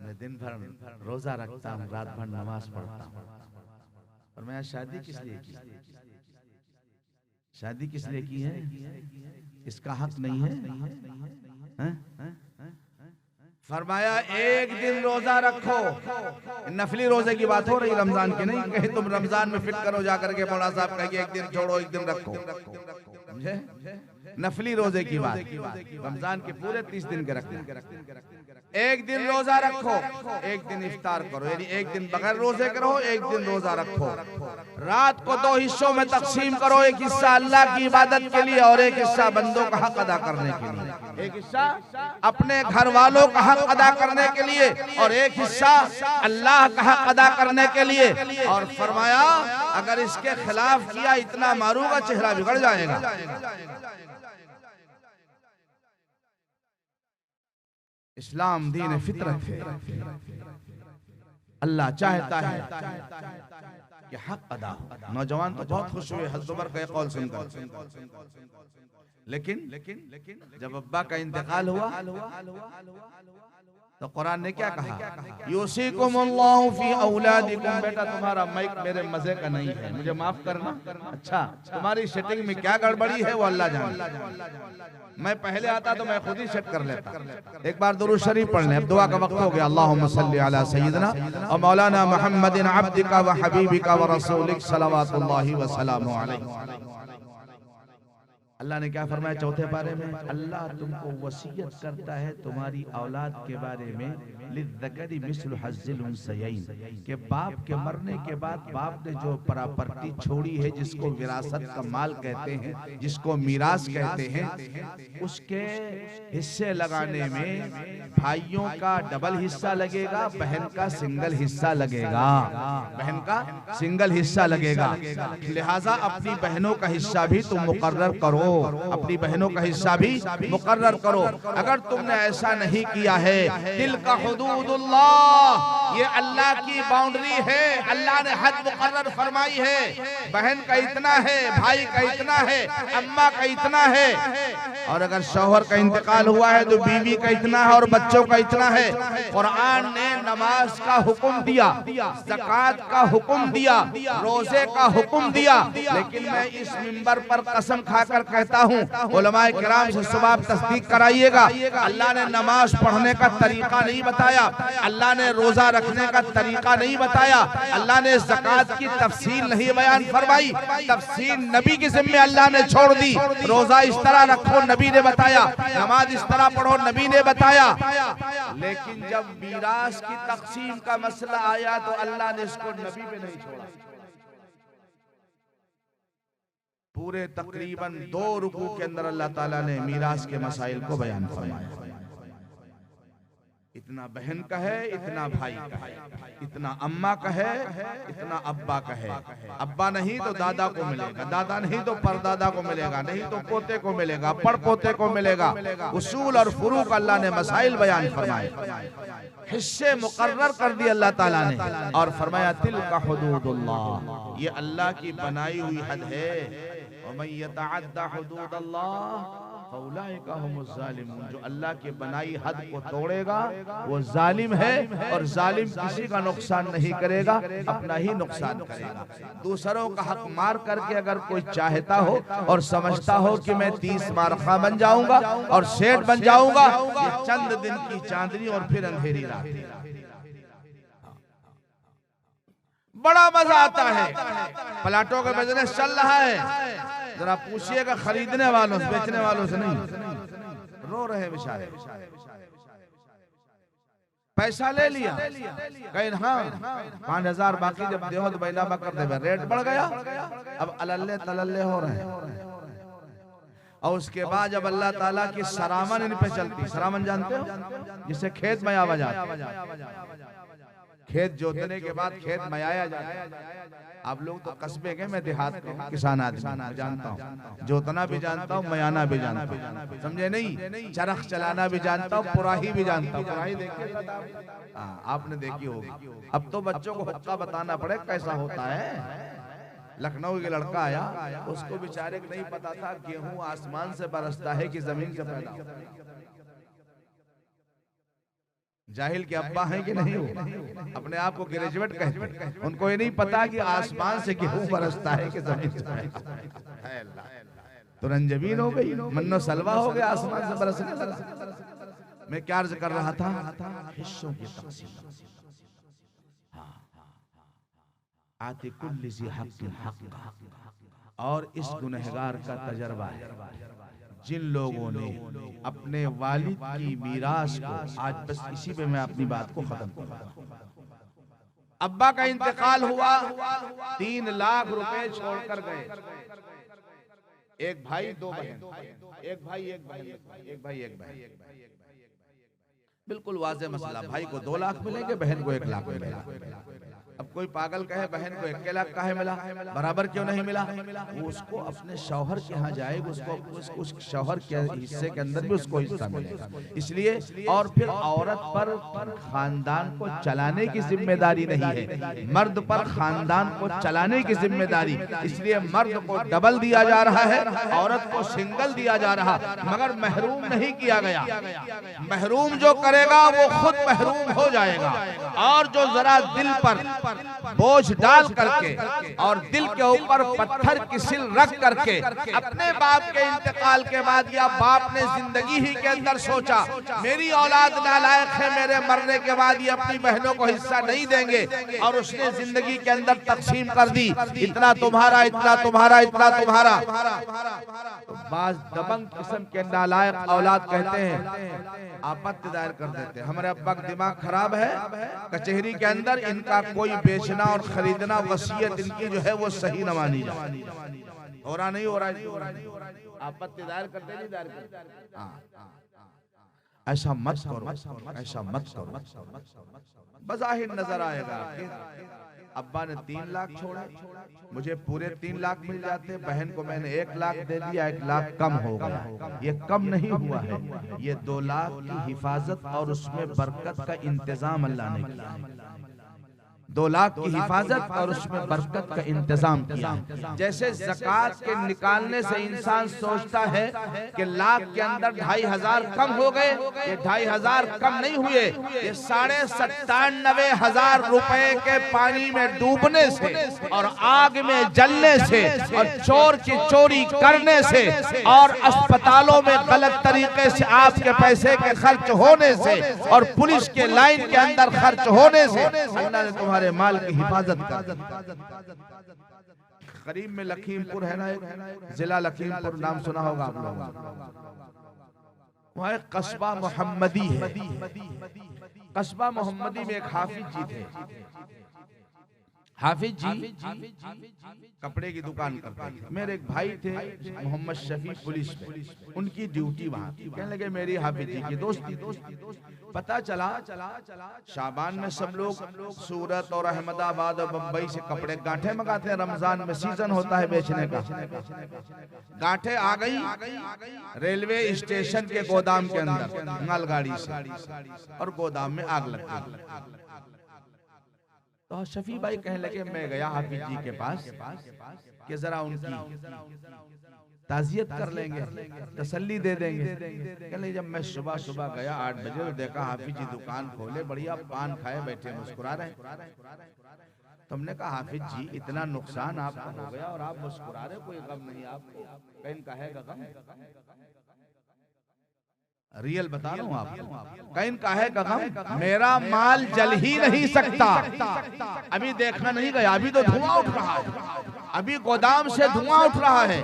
मैं दिन भर रोजा रखता हूँ, रात भर नमाज पढ़ता हूँ, और मैं शादी किस लिए की? शादी किस लिए की है? इसका हक नहीं है? फरमाया एक दिन रोजा रखो, नफली रोजे की बात हो रही, रमजान की नहीं। कहीं तुम रमजान में फिट करो जाकर के मौला साहब कहेंगे एक दिन छोड़ो एक दिन रखो, समझे? नफली रोजे की बात, रमजान के पूरे 30 दिन के रखना। एक दिन रोजा रखो, एक दिन इफ्तार करो, यानी एक दिन बगैर रोजे करो, एक दिन रोजा रखो। रात को 2 हिस्सों में तकसीम करो, एक हिस्सा अल्लाह की इबादत के लिए और एक हिस्सा बंदों का हक अदा करने के लिए। एक हिस्सा अपने घर वालों का हक अदा करने के लिए और एक हिस्सा अल्लाह का हक अदा करने के लिए। और फरमाया अगर इसके खिलाफ किया इतना मारूंगा चेहरा बिगड़ जाएगा। इस्लाम दीन फितरत है। अल्लाह चाहता है कि हक अदा हो। नौजवान तो बहुत खुश हुए हज़रत उमर का कौल सुनकर, लेकिन जब अब्बा का इंतकाल हुआ तो कुरान ने क्या कहा? यूसीकुमुल्लाहु फी औलादिकुम। बेटा तुम्हारा माइक मेरे मजे का नहीं है, मुझे माफ करना। अच्छा तुम्हारी सेटिंग में क्या गड़बड़ी है वो अल्लाह जाने। मैं पहले आता तो मैं खुद ही सेट कर लेता। एक बार दुरूद शरीफ पढ़ लें, अब दुआ का वक्त हो गया। अल्लाहुम्मा सल्ली अला सय्यिदना व मौलाना मुहम्मदिन अब्दिका व हबीबिका व रसूलिक सल्लल्लाहु व सल्लम अलैहि। अल्लाह ने क्या फरमाया चौथे पारे में? अल्लाह तुमको वसीयत करता है तुम्हारी औलाद के बारे में, लिज़्ज़करी मिस्लु हज़्ज़िल उन्सयैन, कि बाप के मरने के बाद बाप ने जो प्रॉपर्टी छोड़ी है, जिसको विरासत का माल कहते हैं, जिसको मीरास कहते हैं, उसके हिस्से लगाने में भाइयों का डबल हिस्सा लगेगा, बहन का सिंगल हिस्सा लगेगा। बहन का सिंगल हिस्सा लगेगा। लिहाजा अपनी बहनों का हिस्सा भी तुम मुकर्रर करो, अपनी बहनों का हिस्सा भी मुकर्रर करो। अगर तुमने ऐसा नहीं किया है, दिल का हुदूदुल्लाह, ये अल्लाह की बाउंड्री है, अल्लाह ने हद मुकर्रर फरमाई है। बहन का इतना है, भाई का इतना है, अम्मा का इतना है, और अगर शौहर का इंतकाल हुआ है तो बीवी का इतना है और बच्चों का इतना है। कुरान ने नमाज का हुक्म दिया, ज़कात का हुक्म दिया, रोजे का हुक्म दिया, लेकिन मैं इस मिंबर पर कसम खाकर कहता हूँ, उलमाए किराम से सुबह तस्दीक कराइएगा, अल्लाह ने नमाज पढ़ने का तरीका नहीं बताया, अल्लाह ने रोजा रखने का तरीका नहीं बताया, अल्लाह ने ज़कात की तफसील नहीं बयान फरमाई, तफसील नबी की जिम्मे अल्लाह ने छोड़ दी। रोजा इस तरह रखो नबी ने बताया, नमाज इस तरह पढ़ो नबी ने बताया। लेकिन जब मीरास की तकसीम का मसला आया तो अल्लाह ने इसको नबी पे नहीं छोड़ा। पूरे तकरीबन 2 रुकू के अंदर अल्लाह ताला ने मीरास के मसाइल को बयान फरमाया। इतना बहन का है, इतना भाई का है, इतना अम्मा का है, इतना अब्बा का है। अब्बा नहीं तो दादा को मिलेगा, दादा नहीं तो परदादा को मिलेगा, नहीं तो पोते को मिलेगा, पड़पोते को मिलेगा। उसूल और फुरूक अल्लाह ने मसाइल बयान फरमाए, हिस्से मुकर्रर कर दिए अल्लाह ताला ने, और फरमाया तिल्का हुदूदुल्लाह, ये अल्लाह की बनाई हुई हद है। वमन यतअद्दा हुदूदल्लाह फौलाइका हुमुज़ ज़ालिमून, जो अल्लाह की बनाई हद को तोड़ेगा वो जालिम है, और जालिम किसी का नुकसान नहीं करेगा, अपना ही नुकसान करेगा। दूसरों का हक मार करके अगर कोई चाहता हो और समझता हो कि मैं 30 मारखा बन जाऊंगा और सेठ बन जाऊंगा, ये चंद दिन की चांदनी और फिर अंधेरी रात। बड़ा मजा आता है, प्लाटों का बिजनेस चल रहा है, जरा पूछिएगा खरीदने वालों से, बेचने वालों से नहीं, रो रहे बेचारे। पैसा ले लिया, कहीं हाँ 5000 बाकी, जब देहो तो बैनामा कर दे, रेट बढ़ गया, अब अल्ले तलल्ले हो रहे हैं। और उसके बाद जब अल्लाह ताला की सरामन इन पे चलती, सरामन जानते हो जिसे खेत में आवाज आती, खेत जोतने के बाद खेत मयाया जाता है। आप लोग तो कस्बे के, मैं देहात के किसान आदमी जानता हूँ, जोतना भी जानता हूँ, मयाना भी जानता हूँ, समझे नहीं, चरख चलाना भी जानता हूँ, पुराही भी जानता हूँ। पुराही देखिए, आपने देखी होगी। अब तो बच्चों को हुक्का बताना पड़े कैसा होता है। लखनऊ के लड़का आया, उसको बेचारे को नहीं पता था गेहूं आसमान से बरसता है कि जमीन से पैदा होता है। जाहिल के अब्बा हैं कि नहीं, हो अपने आप को ग्रेजुएट कहते हैं, उनको ये नहीं पता कि आसमान से गेहूं बरसता है कि जमीन से पैदा है। तो रंजबीन हो गई, मन्नो सलवा हो गया, आसमान से बरसने लगा। मैं क्या अर्ज कर रहा था, हिस्सों की तक़सीम, आति कुल्ली ज़ी हक़्क़िन हक़्क़, और इस गुनहगार का तजर्बा है जिन लोगों ने अपने वालिद की मीरास को, आज बस इसी पे मैं अपनी बात को खत्म करूंगा। अब्बा का इंतकाल हुआ, 3 लाख रुपए छोड़कर गए, एक भाई 2 बहन, एक भाई एक बहन, एक भाई एक बहन, बिल्कुल वाज़ेह मसला। भाई को 2 लाख मिलेंगे, बहन को 1 लाख मिलेगा। अब कोई पागल कहे बहन को 1 लाख काहे मिला, बराबर क्यों नहीं मिला? वो उसको अपने शौहर के यहाँ जाएगा, उसको उस शौहर के हिस्से के अंदर भी उसको हिस्सा मिलेगा, इसलिए। और फिर औरत पर खानदान को चलाने की जिम्मेदारी नहीं है, मर्द पर खानदान को चलाने की जिम्मेदारी, इसलिए मर्द को डबल दिया जा रहा है, औरत को सिंगल दिया जा रहा, मगर महरूम नहीं किया गया। महरूम जो करेगा वो खुद महरूम हो जाएगा, और जो जरा दिल पर बोझ डाल करके और दिल के ऊपर पत्थर की सिल रख करके अपने बाप के इंतकाल के बाद, या बाप ने जिंदगी ही के अंदर सोचा मेरी औलाद नालायक है, मेरे मरने के बाद ये अपनी बहनों को हिस्सा नहीं देंगे, और उसने जिंदगी के अंदर तकसीम कर दी, इतना तुम्हारा, इतना तुम्हारा, इतना तुम्हारा। तो बाज दबंग किस्म के नालायक औलाद कहते हैं, आपत्ति दायर कर देते हैं, हमारे अब्बा का दिमाग खराब है, कचहरी के अंदर इनका कोई बेचना और खरीदना, वसीयत इनकी जो है वो सही न मानी जाए। हो रहा नहीं हो रहा है, आपत्ति दायर करते नहीं दायर करते। ऐसा मत करो, ऐसा मत करो। बज़ाहिर नजर आएगा कि अब्बा ने 3 लाख छोड़ा, मुझे पूरे 3 लाख मिल जाते, बहन को मैंने 1 लाख दे दिया, 1 लाख कम हो गया। ये कम नहीं हुआ है, ये 2 लाख की हिफाजत और उसमें बरकत का इंतजाम अल्लाह ने किया। 2 लाख की हिफाजत और उसमें बरकत का इंतजाम किया। जैसे ज़कात के निकालने से इंसान सोचता है कि लाख के अंदर 2500 कम हो गए, ये 2500 कम नहीं हुए, ये 97,500 रुपए के पानी में डूबने से और आग में जलने से और चोर की चोरी करने से और अस्पतालों में गलत तरीके से आपके पैसे के खर्च होने से और पुलिस के लाइन के अंदर खर्च होने से अल्लाह ने तुम्हारे माल की हिफाजत कर। करीब में लखीमपुर है ना, जिला लखीमपुर, नाम सुना होगा आप लोगों, वहाँ एक कस्बा मोहम्मदी है। कस्बा मोहम्मदी में एक हाफिज जी थे। हाफिज जी कपड़े की दुकान करते थे। मेरे एक भाई थे मोहम्मद शफी, पुलिस में, उनकी ड्यूटी वहाँ थी। कहने लगे मेरी हाफिज जी की दोस्ती। पता चला शाबान में सब लोग सूरत और अहमदाबाद और बम्बई से कपड़े गांठे मंगाते हैं, रमजान में सीजन होता है बेचने का। गांठे आ गई रेलवे स्टेशन के गोदाम के अंदर मालगाड़ी से, और गोदाम में आग लग गई। तो शफी भाई कहने लगे, मैं गया हाफिज जी के पास कि जरा उनकी ताजियत कर लेंगे, तसल्ली दे देंगे। कहने जब मैं सुबह सुबह गया 8 बजे तो देखा हाफिज जी दुकान खोले, बढ़िया पान खाए बैठे मुस्कुरा रहे। तुमने कहा हाफिज जी इतना नुकसान आपका हो गया और आप मुस्कुरा रहे, कोई गम नहीं आपको? कहीं का है गम? रियल बता रहा हूं आपको, कहीं का है गम? मेरा माल जल ही नहीं सकता। अभी देखना नहीं गया, अभी तो धुआं उठ रहा है, अभी गोदाम से धुआं उठ रहा है।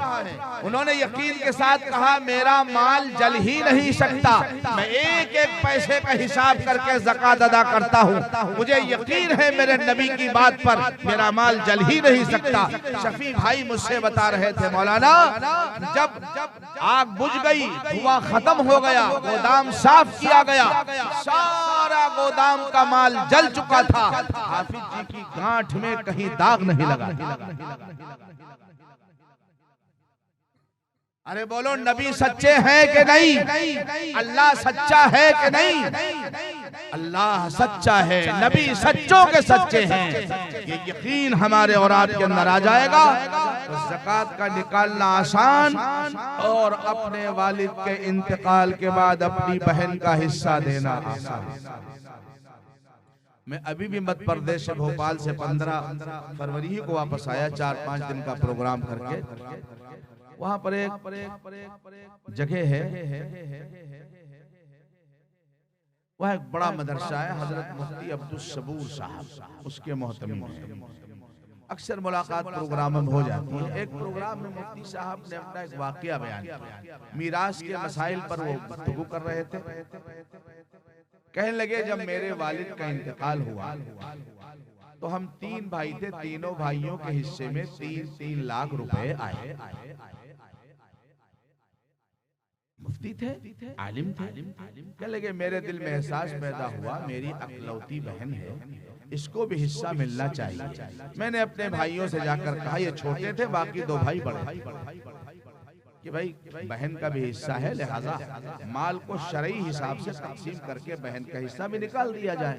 उन्होंने यकीन के साथ कहा मेरा माल जल ही नहीं सकता, मैं एक एक पैसे का हिसाब करके ज़कात अदा करता हूँ, मुझे यकीन है मेरे नबी की बात पर मेरा माल जल ही नहीं सकता। शफी भाई मुझसे बता रहे थे मौलाना जब आग बुझ गई, धुआं खत्म हो गया, गोदाम साफ किया गया, सारा गोदाम का माल जल चुका था, हाफिज जी की गांठ में कहीं दाग नहीं लगा। अरे बोलो नबी सच्चे हैं कि नहीं? अल्लाह सच्चा है कि नहीं? अल्लाह सच्चा है, नबी सच्चों के सच्चे हैं। ये यकीन हमारे और आपके अंदर आ जाएगा तो ज़कात का निकालना आसान और अपने वालिद के इंतकाल के बाद अपनी बहन का हिस्सा देना आसान। मैं अभी भी मध्य प्रदेश से भोपाल से 15 फरवरी को वापस आया, 4-5 दिन का प्रोग्राम करके। वहां पर एक जगह है, वह एक बड़ा मदरसा है, हजरत मुफ्ती अब्दुल सबूर साहब उसके मोहतमिम हैं। अक्सर मुलाकात प्रोग्राम में हो जाती है। एक प्रोग्राम में मुफ्ती साहब ने अपना एक वाकया बयान किया, मीरास के मसाइल पर वो गुफ्तगू कर रहे थे। कहने लगे जब मेरे वालिद का इंतकाल हुआ तो हम 3 भाई थे, तीनों भाइयों के हिस्से में 3-3 लाख रुपए आए। मुफ्ती थे, आलिम थे। कहने लगे मेरे दिल में एहसास पैदा हुआ मेरी अकलौती बहन है, इसको भी हिस्सा मिलना चाहिए। मैंने अपने भाइयों से जाकर कहा, ये छोटे थे बाकी 2 भाई बड़े, कि भाई बहन का भी हिस्सा है, लिहाजा माल को शरई हिसाब से तकसीम करके बहन का हिस्सा भी निकाल दिया जाए।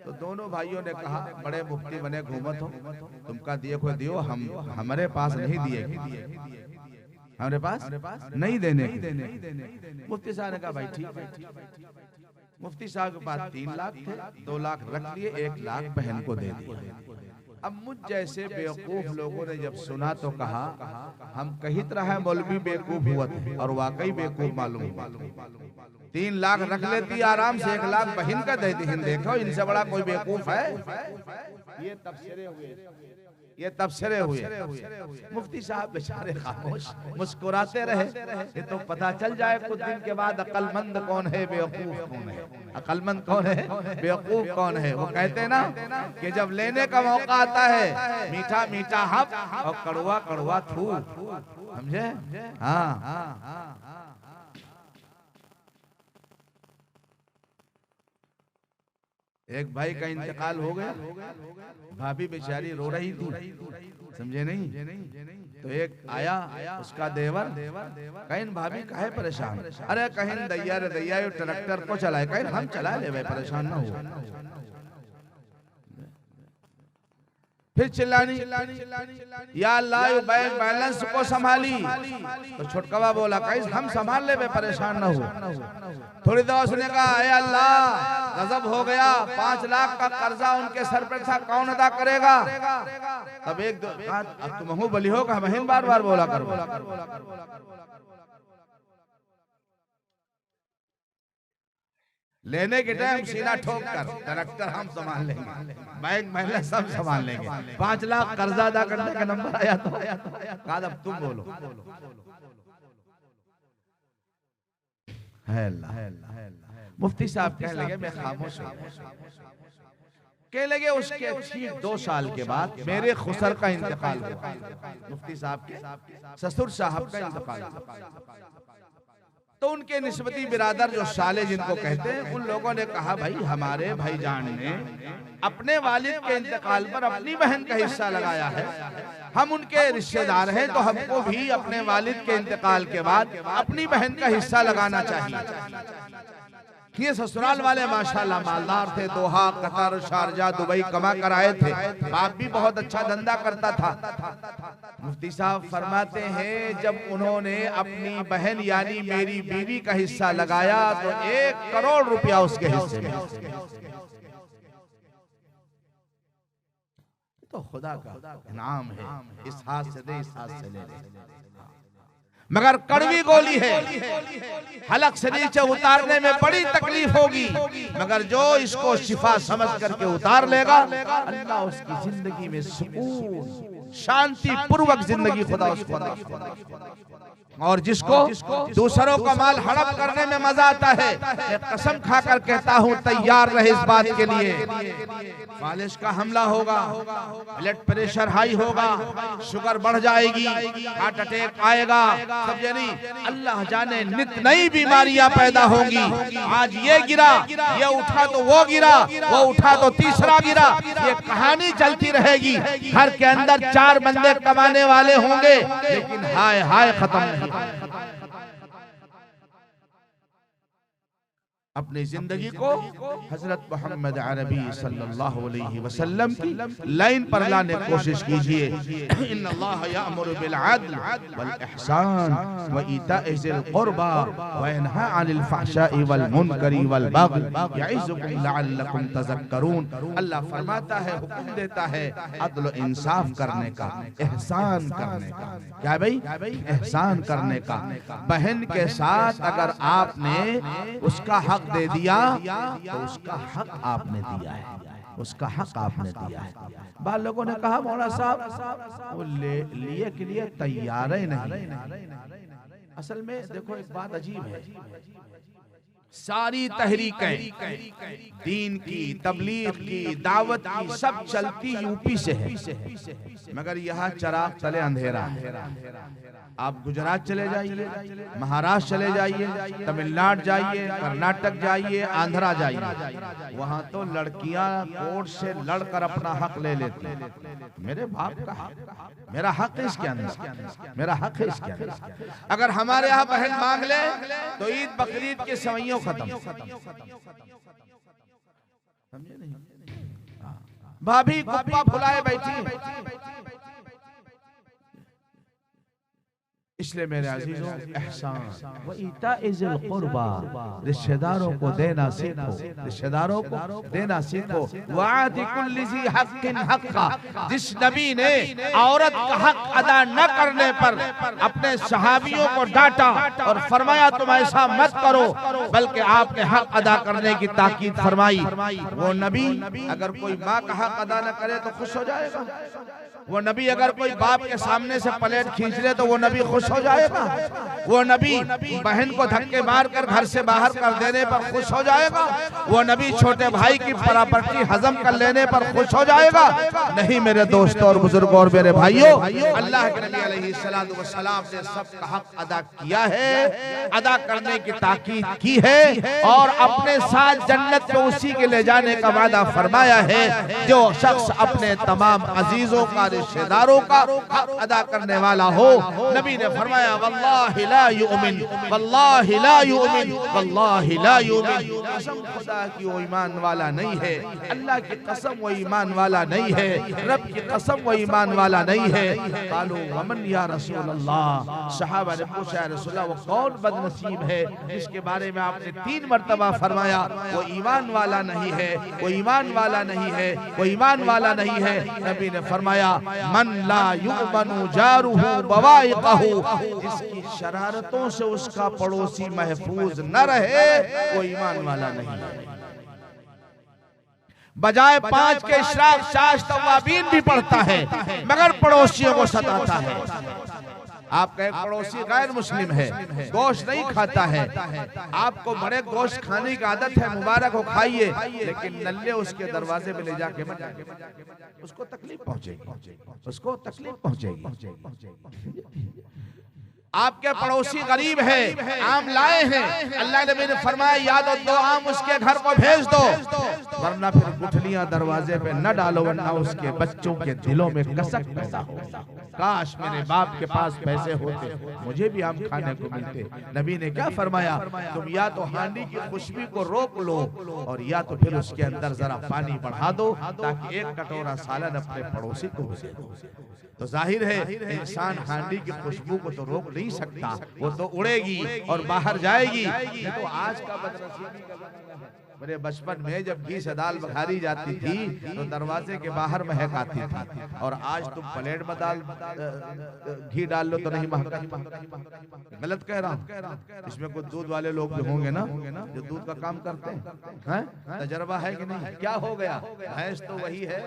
तो दोनों भाइयों ने कहा, बड़े मुफ्ती बने घूमत हो, तुमका दिए को दियो, हम हमारे पास नहीं दिए, हमारे पास नहीं देने। मुफ्ती साहब ने कहा भाई ठीक। मुफ्ती साहब के पास 3 लाख थे, 2 लाख रख लिए, 1 लाख बहन को दे दिया। अब मुझ जैसे बेवकूफ लोगों ने जब सुना तो कहा हम कही तरह है मौलवी बेवकूफ हुआ थे, और वाकई बेवकूफ मालूम हुआ। 3 लाख रख लेती आराम से, 1 लाख बहन का दे दी। देखो इनसे बड़ा कोई बेवकूफ है? ये तबसरे हुए। मुफ्ती साहब बेचारे खामोश मुस्कुराते रहे। ये तो पता चल जाए कुछ दिन के बाद अकलमंद कौन है, बेवकूफ कौन है। अकलमंद कौन है, बेवकूफ कौन है। वो कहते ना कि जब लेने का मौका आता है, मीठा मीठा हप और कड़वा कड़वा थू, समझे? हाँ। एक भाई का इंतकाल हो गया, भाभी बेचारी रो रही थी, समझे नहीं? तो एक आया उसका देवर, कहीं भाभी काहे परेशान? अरे कहीं दैया रे दैया ट्रैक्टर को चलाए, कहीं हम चला ले, परेशान ना हो। फिर चिल्लानी, या अल्लाह बैंक बैलेंस को संभाली। तो छोटकवा बोला कहीं हम संभाल ले, परेशान ना हो। थोड़ी देर उसने कहा अरे अल्लाह गजब हो गया, 5 लाख का कर्जा उनके सर पर था, कौन अदा करेगा? तब एक दो अब तुम हूँ बली हो का बहन बार बार बोला करो। लेने के टाइम सीना ठोक कर ट्रैक्टर हम संभाल लेंगे, बैंक महिला सब संभाल लेंगे, 5 लाख कर्जा अदा करने का नंबर आया तो कहा अब तुम बोलो। है अल्लाह। मुफ्ती साहब कहने लगे मैं खामोश हूं। कहने लगे उसके ठीक 2 साल के बाद मेरे खुसर का इंतकाल हुआ, मुफ्ती साहब के ससुर साहब का इंतकाल हुआ। तो उनके निस्बती बिरादर जो साले जिनको कहते हैं, उन लोगों ने कहा भाई हमारे भाईजान ने अपने वालिद के इंतकाल पर अपनी बहन का हिस्सा लगाया है, हम उनके रिश्तेदार हैं, तो हमको भी अपने वालिद के इंतकाल के बाद अपनी बहन का हिस्सा लगाना चाहिए। ये ससुराल वाले माशाल्लाह मालदार थे, दोहा, कतर, शारजा, दुबई कमा कर आए थे। बाप भी बहुत अच्छा धंधा करता था। मुफ्ती साहब फरमाते हैं जब उन्होंने अपनी बहन यानी मेरी बीवी का हिस्सा लगाया तो 1 करोड़ रुपया उसके हिस्से में। तो खुदा का इनाम है, इस हाथ से दे, इस हाथ से ले ले। मगर कड़वी गोली है, हलक से नीचे उतारने में बड़ी तकलीफ होगी, मगर जो इसको शिफा समझ करके उतार लेगा अल्लाह उसकी जिंदगी में सुकून, शांति पूर्वक जिंदगी खुदा उसको अता फरमाएगा। और जिसको दूसरों का माल हड़प करने में मजा आता है, मैं कसम खाकर कहता हूं तैयार रहे इस बात के लिए। फालिज का हमला होगा, ब्लड प्रेशर हाई होगा, शुगर बढ़ जाएगी, हार्ट अटैक आएगा, समझे नहीं, अल्लाह जाने नित नई बीमारियां पैदा होंगी। आज ये गिरा, ये उठा तो वो गिरा, वो उठा तो तीसरा गिरा, ये कहानी चलती रहेगी। घर के अंदर 4 बंदे कमाने वाले होंगे, लेकिन हाय हाय खत्म। अपनी जिंदगी को हजरत मोहम्मद अरबी सल्लल्लाहु अलैहि वसल्लम की लाइन पर लाने की कोशिश कीजिए। इन्नल्लाह यअमुरु बिल अद्ल वल इहसान व ईताइ ज़िल कुर्बा व यनहा अनिल फहशाइ वल मुनकरी वल बग़य यइज़ुकुम लअल्लकुम तज़क्करून। अल्लाह फरमाता है, हुक्म देता है अदल इंसाफ करने का, एहसान करने का। क्या भाई? एहसान करने का। बहन के साथ अगर आपने उसका हक दे दिया तो उसका हक आपने दिया है, उसका हक आपने दिया है। बाल लोगों ने कहा मौला साहब वो लिए के लिए तैयार ही नहीं। असल में देखो एक बात अजीब है, सारी तहरीकें दीन की, तबलीग की, दावत की सब चलती यूपी से है, मगर यहाँ चराग तले अंधेरा है। आप गुजरात चले जाइए, महाराष्ट्र चले जाइए, तमिलनाडु जाइए, कर्नाटक जाइए, आंध्रा जाइए, वहां तो लड़कियां कोर्ट से लड़कर अपना हक ले लेती हैं। मेरे बाप का हक, मेरा हक है इसके अंदर, मेरा हक है इसके अंदर। अगर हमारे यहाँ बहन मांग ले तो ईद बकरीद के सवैयों खत्म। समझे नहीं? भाभी कुप्पा फुलाए बैठी। इसलिए मेरे अजीजों, एहसान व ईताइ ज़िल कुर्बा, रिश्तेदारों को देना सीखो, रिश्तेदारों को देना सीखो। व आति कुल्लि ज़ी हक़्क़िन हक़्क़ा, जिस नबी ने औरत का हक अदा न करने पर अपने सहाबियों को डांटा और फरमाया तुम ऐसा मत करो, बल्कि आपने हक अदा करने की ताकीद फरमाई, वो नबी अगर कोई माँ का हक अदा न करे तो खुश हो जाएगा। वो नबी अगर कोई बाप के सामने से प्लेट खींच ले तो वो नबी खुश हो जाएगा। वो नबी बहन को धक्के मारकर घर से बाहर कर देने पर खुश हो जाएगा। वो नबी छोटे भाई की प्रॉपर्टी हजम कर लेने पर खुश हो जाएगा। नहीं मेरे दोस्तों और बुजुर्गों और मेरे भाइयों, अल्लाह के नबी अलैहिस्सलातु वस्सलाम ने सबका हक अदा किया है, अदा करने की ताकीद की है और अपने साथ जन्नत में उसी के ले जाने का वादा फरमाया है जो शख्स अपने तमाम अजीजों का, रिश्तेदारों का हक अदा करने वाला हो। नबी ने फरमाया वल्लाहि ला युमिन, वल्लाहि ला युमिन, वल्लाहि ला युमिन, कसम खुदा की वो ईमान वाला नहीं है, अल्लाह की कसम वो ईमान वाला नहीं है, रब की कसम वो ईमान वाला नहीं है। कालू वमन या रसूल अल्लाह, सहाबा ने पूछा या रसूल अल्लाह वो कौन बदनसीब है जिसके बारे में आपने 3 मर्तबा फरमाया वो ईमान वाला नहीं है, वो ईमान वाला नहीं है, वो ईमान वाला नहीं है। नबी ने फरमाया मन ला युमनु जारुहु बवाइक़हु, जिसकी शरारतों से उसका पड़ोसी महफूज न रहे वो ईमान वाला नहीं है। बजाय 5 के इशराक शाश तवाबीन भी पढ़ता है मगर पड़ोसियों को सताता है। आपका एक पड़ोसी गैर मुस्लिम है, गोश्त नहीं खाता है, आपको बड़े गोश्त खाने की आदत है, मुबारक हो खाइए, लेकिन नल्ले उसके दरवाजे में ले जाके उसको तकलीफ पहुंचेगी, उसको तकलीफ पहुंचेगी। आपके पड़ोसी गरीब है, आम लाए हैं, अल्लाह नबी ने फरमाया या तो 2 आम उसके घर को भेज दो, वरना फिर गुठलियां दरवाजे पे न डालो, वरना उसके बच्चों के दिलों में कसक पैदा हो। काश मेरे बाप के पास पैसे होते, मुझे भी आम खाने को मिलते। नबी ने क्या फरमाया, तुम या तो हांडी की खुशबू को रोक लो और या तो फिर उसके अंदर जरा पानी बढ़ा दो ताकि एक कटोरा सालन अपने पड़ोसी को दे दो। तो जाहिर है इंसान हांडी की खुशबू को तो रोक नहीं सकता, वो तो उड़ेगी और बाहर जाएगी। तो आज का बदनसीबी का जमाना है। मेरे बचपन में जब घी से दाल बघारी जाती थी तो दरवाजे के बाहर महक आती थी, और आज तुम प्लेट में दाल घी डाल लो तो नहीं महकती। गलत कह रहा हूँ? इसमें कुछ दूध वाले लोग भी होंगे ना जो दूध का काम करते हैं, तजर्बा है कि नहीं? क्या हो गया? भैंस तो वही है,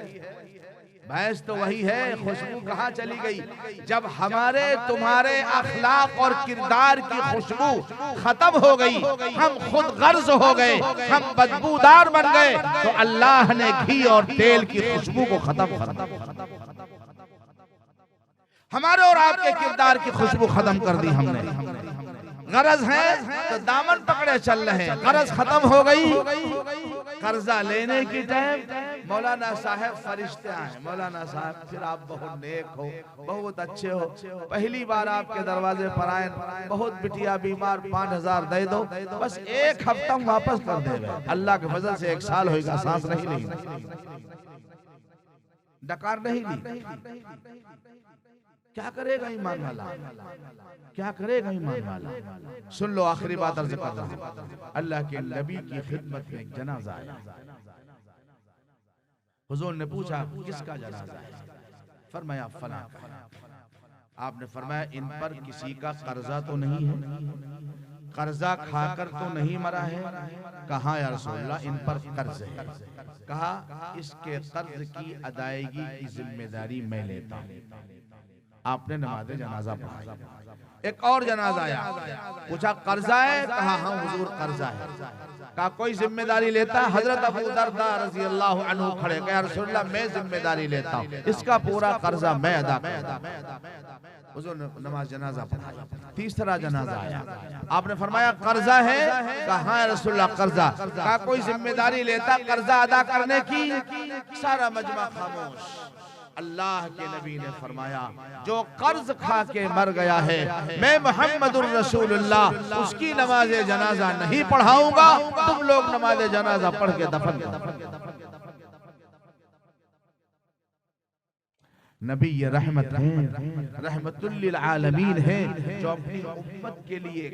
भैंस तो वही है, खुशबू कहाँ चली गई? जब हमारे तुम्हारे अखलाक और किरदार की खुशबू खत्म हो गई, हम खुद गर्ज हो गए, हम बदबूदार बन गए, तो अल्लाह ने घी और तेल की खुशबू को खत्म कर दिया। हमारे और आपके किरदार की खुशबू खत्म कर दी हमने। गरज है तो दामन पकड़े चल रहे हैं, गरज खत्म हो गई। कर्जा लेने की टाइम मौलाना साहब फरिश्ते आए, मौलाना साहब फिर आप बहुत नेक हो, बहुत अच्छे हो, पहली बार आपके दरवाजे पर आए, बहुत बिटिया बीमार, 5000 दे दो, बस एक हफ्ता वापस कर देंगे। अल्लाह के फजल से 1 साल होगा, सांस नहीं ली, डकार नहीं ली। क्या करेगा ईमान वाला? क्या करेगा ईमान वाला? सुन लो, आखिरी बात अर्ज कर रहा हूं। अल्लाह के नबी की खिदमत में एक जनाजा आया। हुजूर ने पूछा किसका जनाजा है? फरमाया फलां का। आपने फरमाया इन पर किसी का कर्जा तो नहीं है? कर्जा खाकर तो नहीं मरा है? कहा या रसूलल्लाह इन पर कर्ज है। कहा इसके कर्ज की अदायगी की जिम्मेदारी मैं लेता हूं। आपने नमाज़े जनाजा पढ़ाई। एक और जनाजा आया, पूछा कर्जा है? कहा हाँ हुजूर कर्जा है। कहा कोई जिम्मेदारी लेता है? हजरत अबू दरदा रज़ी अल्लाह अन्हु खड़े, कहा रसूलल्लाह मैं जिम्मेदारी लेता हूँ, इसका पूरा कर्जा मैं अदा करता। हुजूर ने नमाज जनाजा पढ़ाई। तीसरा जनाजा आया, आपने फरमाया कर्जा है? कहा हाँ रसूलल्लाह कर्जा। कहा कोई जिम्मेदारी लेता कर्जा अदा करने की? सारा मजमा खामोश। अल्लाह के नबी ने फरमाया जो कर्ज खा के मर गया है, मैं मुहम्मदुर रसूलुल्लाह उसकी नमाज़े जनाजा नहीं पढ़ाऊंगा, तुम लोग नमाज़े जनाजा पढ़ के दफन करो। नबी ये रहमत है, रहमतुल लिल आलमीन है, जो अपनी उम्मत के लिए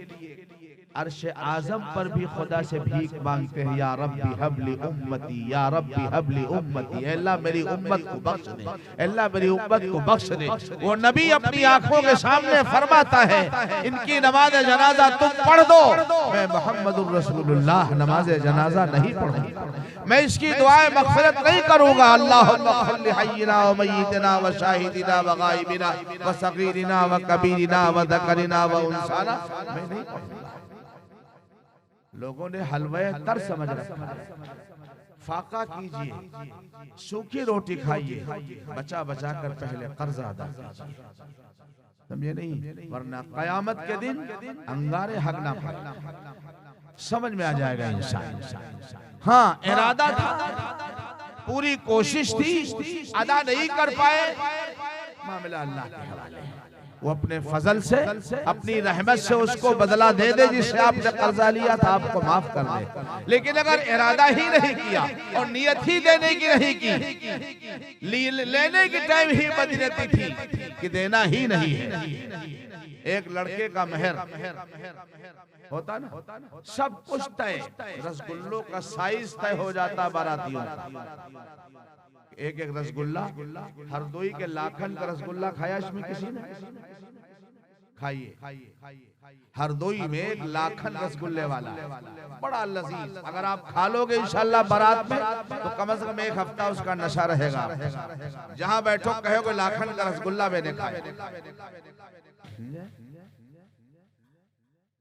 अर्श आजम पर भी खुदा से भीख मांगते हैं, या रब्बी हबली उम्मती, या रब्बी हबली उम्मती, अल्लाह मेरी उम्मत को बख्श दे, अल्लाह मेरी उम्मत को बख्श दे। वो नबी अपनी आंखों के सामने फरमाता है इनकी नमाज जनाजा तुम पढ़ दो, मैं मुहम्मदुर रसूलुल्लाह नमाज जनाजा नहीं पढ़ूंगा, मैं इसकी दुआएं मग़फ़िरत नहीं करूंगा। अल्लाहुम्मा खल्लि हय्यिना व मय्यितना व शाहिदिना व गायबिना व सगीरिना व कबीरिना व ज़करिना व उनसाना, मैं नहीं पढ़ूंगा। लोगों ने हलवे तर समझ रखा है। फाका कीजिए, सूखी रोटी खाइए, बचा बचा कर पहले कर्जा अदा कीजिए, समझे नहीं? वरना कयामत के दिन अंगारे हक ना पाए। समझ में आ जाएगा इंसान। हाँ इरादा था, पूरी कोशिश थी, अदा नहीं कर पाए, मामला अल्लाह के हवाले है। वो अपने फजल से, अपनी रहमत से उसको बदला दे दे, जिससे आपने कर्जा लिया था आपको माफ कर दे। लेकिन अगर इरादा ही नहीं किया और नियत ही देने की नहीं की, लेने की टाइम ही बदनीयती थी कि देना ही नहीं है। एक लड़के का मेहर होता ना, सब कुछ तय, रसगुल्लों का साइज तय हो जाता बारातियों का। एक एक रसगुल्ला, हरदोई के लाखन का रसगुल्ला खाया इसमें किसी ने? खाइए, हरदोई में एक लाखन रसगुल्ले वाला बड़ा लजीज, अगर आप खा लोगे इंशाल्लाह बारात में तो कम से कम 1 हफ्ता उसका नशा रहेगा। जहां बैठो कहोगे लाखन का रसगुल्ला मैंने खाया।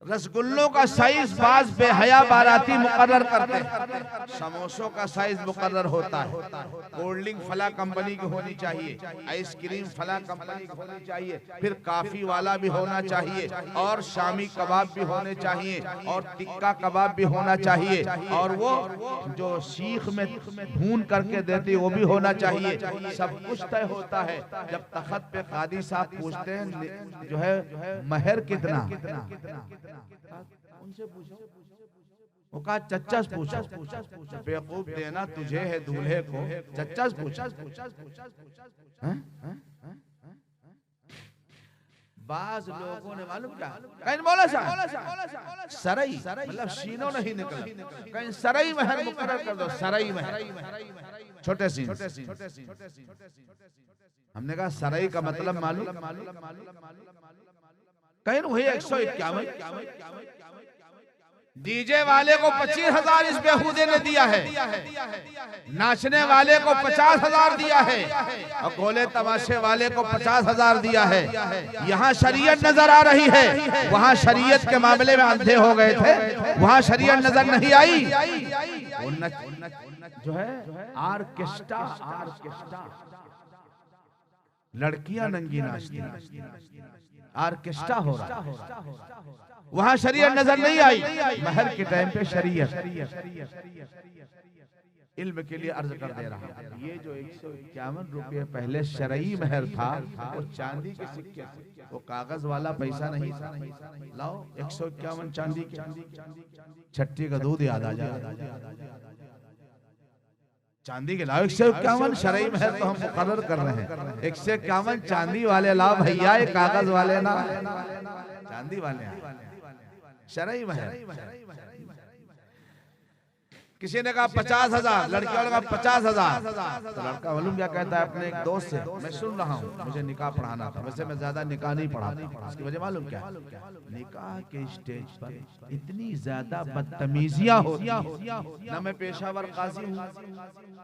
रसगुल्लों का साइज बाज बेहया बाराती मुकर्रर करते हैं, समोसों का साइज मुकर्रर होता है। कोल्ड ड्रिंक फला कंपनी की होनी चाहिए, आइसक्रीम फला कंपनी की होनी चाहिए, फिर काफी वाला भी होना चाहिए, और शामी कबाब भी होने चाहिए, और टिक्का कबाब भी होना चाहिए, और वो जो सीख में भून करके देती वो भी होना चाहिए। सब कुछ तय होता है। जब तख्त पे कादी साहब पूछते हैं जो है महर कितना, उनसे पूछो, वो कहा चच्चा से पूछो। बेवकूफ देना तुझे है दूल्हे को, चच्चा से पूछो। बाज लोगों ने मालूम क्या कहीं बोला सरई, मतलब सीनो नहीं निकला, कहीं सरई महर मुकर्रर कर दो, सरई महर छोटे सीन। हमने कहा सरई का मतलब मालूम, कहीं वही 151। डीजे वाले को 25,000 इस बेहूदे ने दिया है, नाचने वाले को 50,000 दिया है, और गोले तमाशे वाले को 50,000 दिया है। यहाँ शरीयत नजर आ रही है, वहाँ शरीयत के मामले में अंधे हो गए थे, वहाँ शरीयत नजर नहीं आई। जो है आर्केस्ट्रा, लड़कियां नंगी नाचती, आर्केस्ट्रा हो रहा, वहां शरीयत नजर नहीं आई। महर के टाइम पे शरीयत। इल्म के लिए अर्ज कर दे रहा हूं, ये जो 151 रुपये पहले शरई महर था, वो चांदी के सिक्के, वो कागज वाला पैसा नहीं था। लाओ 151 चांदी की, छट्टी का दूध याद आ जाए, चांदी के लाओ 151। शरई महर तो हम मुकर्रर कर रहे हैं, 151 चांदी वाले लाओ भैया, ये कागज वाले ना, चांदी वाले शरई महर। किसी ने कहा 50,000, लड़की वाले का 50,000। तो लड़का मालूम क्या कहता है अपने एक दोस्त से, मैं सुन रहा हूँ, मुझे निकाह पढ़ाना था, वैसे मैं ज्यादा निकाह नहीं पढ़ाता, इसकी वजह मालूम क्या, निकाह के स्टेज पर इतनी ज्यादा बदतमीजियां होती ना। मैं पेशावर काजी हूँ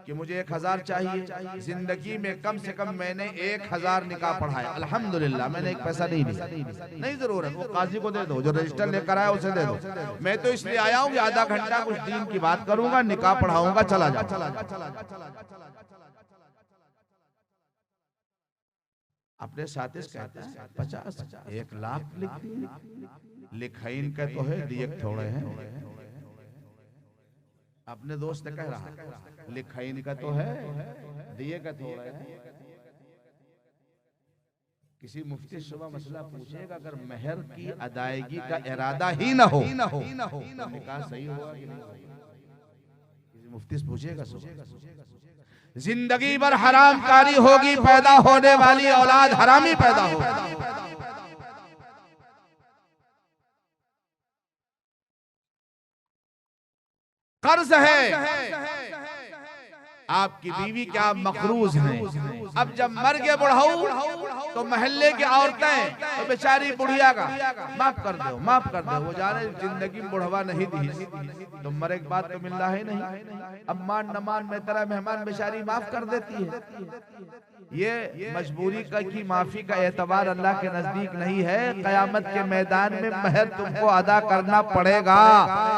कि मुझे 1,000 चाहिए, जिंदगी में कम से कम मैंने 1,000 निकाह पढ़ाया, अल्हम्दुलिल्लाह, मैंने एक पैसा नहीं लिया, नहीं जरूरत, वो काजी को दे दो, जो रजिस्टर लेकर आया उसे दे दो। मैं तो इसलिए आया हूँ कि आधा घंटा कुछ दीन की बात करूँ, निकाह पढ़ाऊंगा, चला जा। अपने साथी कहते हैं 50, 1 लाख लिख दिए, लिखाइन का तो है, दिए थोड़े हैं। अपने दोस्त कह रहा लिखाइन का तो है, दिए का थोड़े हैं। किसी मुफ्ती सुबह मसला पूछेगा, अगर महर की अदायगी का इरादा ही न हो, निकाह सही होगा कि नहीं? मुफ्ती से पूछेगा सुबह। जिंदगी भर हराम कारी होगी, पैदा होने वाली औलाद हरामी पैदा होगी। कर्ज है, आपकी बीवी क्या मकरूज हैं, अब जब मर गए बुढ़ाऊ तो मोहल्ले की औरतें तो बेचारी बुढ़िया का माफ कर दो, माफ कर दो, वो जाने जिंदगी में बुढ़वा नहीं दी, तो मरे के बाद तो मिल रहा है नहीं, अब मान न मान में तेरा मेहमान बेचारी माफ कर देती है। ये मजबूरी का की माफी का एतबार अल्लाह के नजदीक नहीं है। कयामत के मैदान में महर तुमको अदा करना पड़ेगा,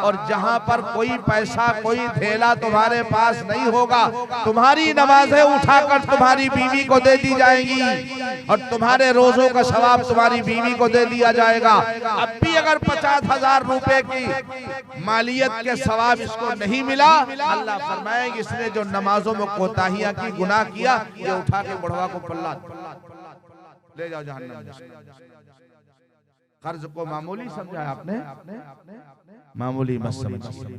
और जहां पर कोई पैसा कोई थैला तुम्हारे पास नहीं होगा, तुम्हारी नमाजें उठाकर तुम्हारी बीवी को दे दी जाएंगी, और तुम्हारे रोजों का सवाब तुम्हारी बीवी को दे दिया जाएगा। अब भी अगर 50,000 रुपए की मालियत के सवाब इसको नहीं मिला, अल्लाह फरमाएंगे इसने जो नमाजों में कोताहियां की, गुनाह किया, ये उठा के बुढ़वा को पल्ला ले जाओ जहन्नम में। कर्ज को मामूली समझा आपने, मामूली मत समझिए।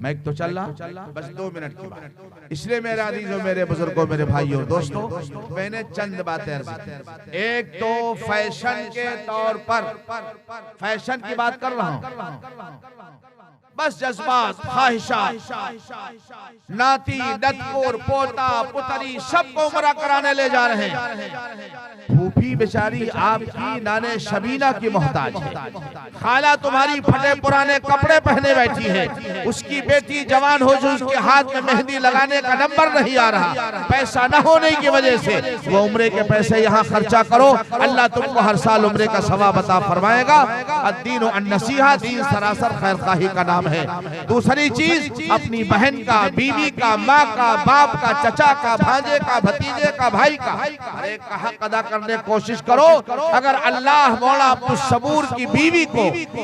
माइक तो चल रहा, बस 2 मिनट की बात। इसलिए मेरे अजीजों, मेरे बुजुर्गों, मेरे भाइयों, दोस्तों, मैंने चंद बातें अर्ज की। एक तो फैशन के तौर पर, फैशन की बात कर रहा हूं, बस जज्बात, ख्वाहिशात, नाती, नतपुर, पोता, पुतरी सबको उम्रा कराने ले जा रहे हैं। फूफी बेचारी आपकी नाने शबीना की मोहताज है। खाला तुम्हारी फटे पुराने कपड़े पहने बैठी है। उसकी बेटी जवान हो जो उसके हाथ में मेहंदी लगाने का नंबर नहीं आ रहा, पैसा न होने की वजह से वो उम्रे के पैसे यहाँ खर्चा करो, अल्लाह तुमको हर साल उम्रे का सवाब अता फरमाएगा। अद्दीन अन्नसीहा, दीन सरासर खैरखाही का नाम है। दूसरी चीज, अपनी बहन का, बीवी का, माँ का, बाप का, चचा का, भांजे का, भतीजे का, भाई का हर एक का हक अदा करने की कोशिश करो। अगर अल्लाह मौला अब्दुल सबूर की बीवी को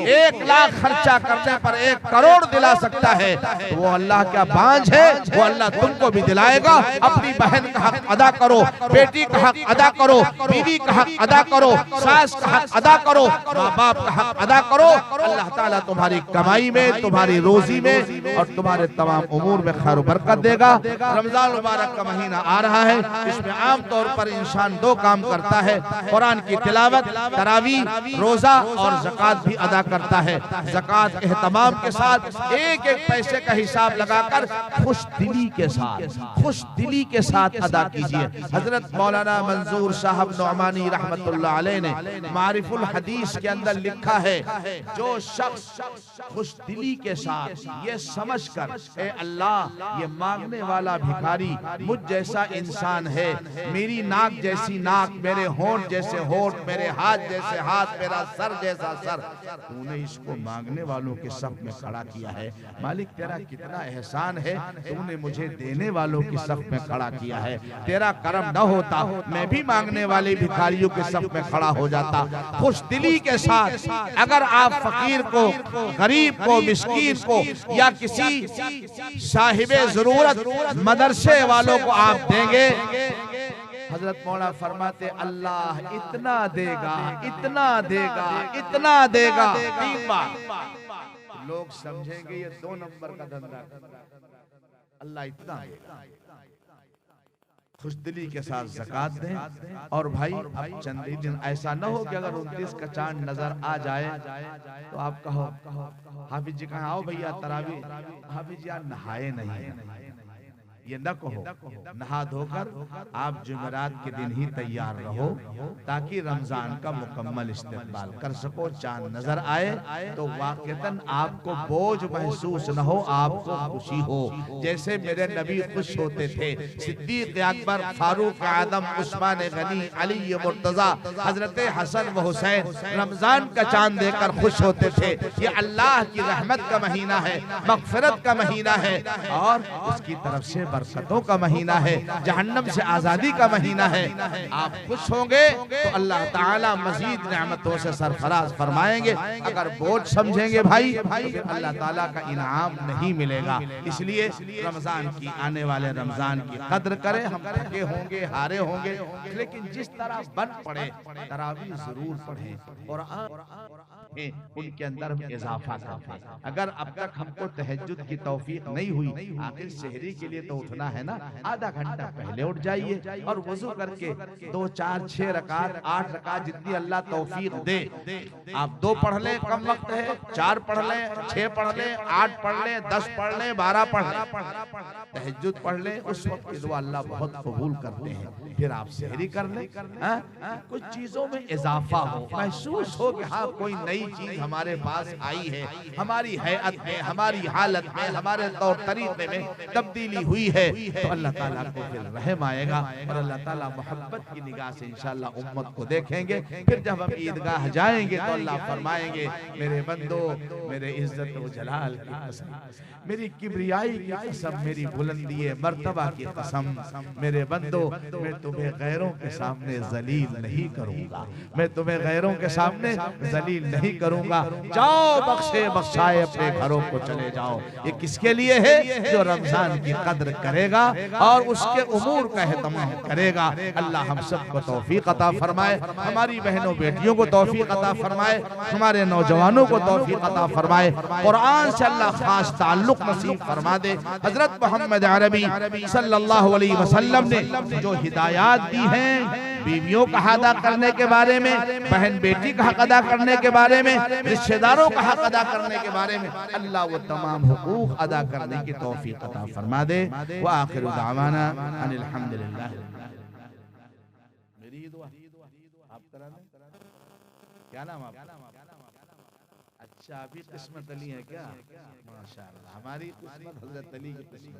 1 लाख खर्चा करने पर 1 करोड़ दिला सकता है तो वो अल्लाह का बांझ है, वो अल्लाह तुमको भी दिलाएगा। अपनी बहन का हक अदा करो, बेटी का हक अदा करो, बीवी का हक अदा करो, सास का हक अदा करो, माँ बाप का हक अदा करो। अल्लाह ताला तुम्हारी कमाई में, तुम्हारी रोजी में और तुम्हारे तमाम उमूर में खैर बरकत देगा। रमजान मुबारक का महीना आ रहा है, इसमें आम तौर पर इंसान 2 काम करता है, कुरान की तिलावत, तरावी, रोजा और ज़कात भी अदा करता है। ज़कात एहतमाम के साथ एक एक पैसे का हिसाब लगाकर खुश दिली के साथ अदा कीजिए। हजरत मौलाना मंजूर साहब नौमानी रहमतुल्लाह अलैह ने मारिफुल हदीस के अंदर लिखा है, जो शख्स खुश दिली के साथ ये समझकर ए अल्लाह ये मांगने वाला भिखारी मुझ जैसा इंसान है, मेरी नाक जैसी नाक, मेरे होंठ जैसे होंठ, मेरे हाथ जैसे हाथ, मेरा सर जैसा सर, तूने इसको मांगने वालों के सफ में खड़ा किया है। मालिक तेरा कितना एहसान है, तूने मुझे देने वालों की सफ में खड़ा किया है। तेरा करम न होता मैं भी मांगने वाले भिखारियों के सफ में खड़ा हो जाता। खुश दिली के साथ अगर आप फकीर को, गरीब को, मिस्कीन को या किसी साहिबे जरूरत मदरसे वालों को आप देंगे, हजरत मौला फरमाते अल्लाह इतना देगा, इतना देगा, इतना देगा। 3 बार लोग समझेंगे ये 2 नंबर का धंधा, अल्लाह इतना देगा। खुशदिली के साथ ज़कात दें। और भाई अब चंद दिन ऐसा न हो कि अगर 29 का चांद नजर आ जाए तो आप कहो हाफिज जी कहाँ आओ भैया तरावी, हाफिज यार नहाए नहीं, ये न कहो। नहा धोकर आप जुमेरात के दिन ही तैयार रहो ताकि रमजान का मुकम्मल इस्तेमाल कर सको। चांद नजर आए तो वाक़तन आपको बोझ महसूस न हो, आपको खुशी हो। जैसे मेरे नबी खुश होते थे, सिद्दीक अकबर, फारूक आदम, उस्मान गनी, अली मुर्तजा, हजरत हसन व हुसैन रमजान का चांद देखकर खुश होते थे। ये अल्लाह की रहमत का महीना है, मगफिरत का महीना है और उसकी तरफ से बरकतों का महीना है, जहन्नम से आजादी का महीना है। आप खुश होंगे तो अल्लाह ताला मजीद नेमतों से सरफराज फरमाएंगे। अगर बोझ समझेंगे भाई तो फिर अल्लाह ताला का इनाम नहीं मिलेगा। इसलिए रमजान की, आने वाले रमजान की कद्र करें। हम थके होंगे, हारे होंगे, लेकिन जिस तरह बन पड़े तरावी जरूर पढ़ें और उनके अंदर इजाफा करें। अगर अब तक हमको तहज्जुद की तौफीक नहीं हुई, आखिर शहरी के लिए तो उठना है ना, आधा घंटा पहले उठ जाइए और वजू करके 2, 4, 6 रकात, 8 रकात जितनी अल्लाह तौफीक दे, आप 2 पढ़ लें, कम वक्त है, 4 पढ़ लें, 6 पढ़ लें, 8 पढ़ लें, 10 पढ़ लें, 12 पढ़ लें, तहज्जुद पढ़ लें। उस वक्त की दुआ अल्लाह बहुत कबूल करते हैं। फिर आप शहरी कर लें, कुछ चीजों में इजाफा हो, महसूस हो कि हाँ कोई नई चीज हमारे पास आई है, हमारी हैअत में, हमारी हालत में, हमारे तौर तरीके में तब्दीली हुई है, तो अल्लाह ताला को फिर रहम आएगा और अल्लाह ताला मोहब्बत की निगाह से इंशाअल्लाह उम्मत को देखेंगे। फिर जब हम ईदगाह जाएंगे तो अल्लाह फरमाएंगे, मेरे बंदो, मेरे इज्जत व जलाल की कसम, मेरी किब्रियाई की कसम, मेरी बुलंदी मर्तबा की कसम, मेरे बंदो मैं तुम्हें गैरों के सामने जलील नहीं करूंगा, मैं तुम्हें गैरों के सामने जलील नहीं करूंगा। जाओ बख्शे बख्शाए अपने घरों को चले जाओ। ये किसके लिए है? जो रमजान की कद्र करेगा और उसके उमूर का एहतमाम करेगा। अल्लाह हम सबको तौफीक अता फरमाए, हमारी बहनों बेटियों को तौफीक अता फरमाए, हमारे नौजवानों को तौफीक अता फरमाए, कुरान से अल्लाह खास ताल्लुक नसीब फरमा दे। हजरत मोहम्मद अरबी सल्लल्लाहु अलैहि वसल्लम ने जो हिदायत दी हैं बीवियों का हक अदा करने के बारे में, बहन बेटी का हक अदा करने के बारे में, रिश्तेदारों का हक अदा करने के बारे में अल्लाह वो तमाम हुकूक अदा करने की तौफीक अता फरमा दे। व आखिरु दावाना अनिल हम्दुलिल्लाह। मेरी ही दुआ आप करा दें। क्या नाम आपका? अच्छा, अभी किस्मत अली है क्या? माशाअल्लाह, हमारी किस्मत हजरत अली की किस्मत।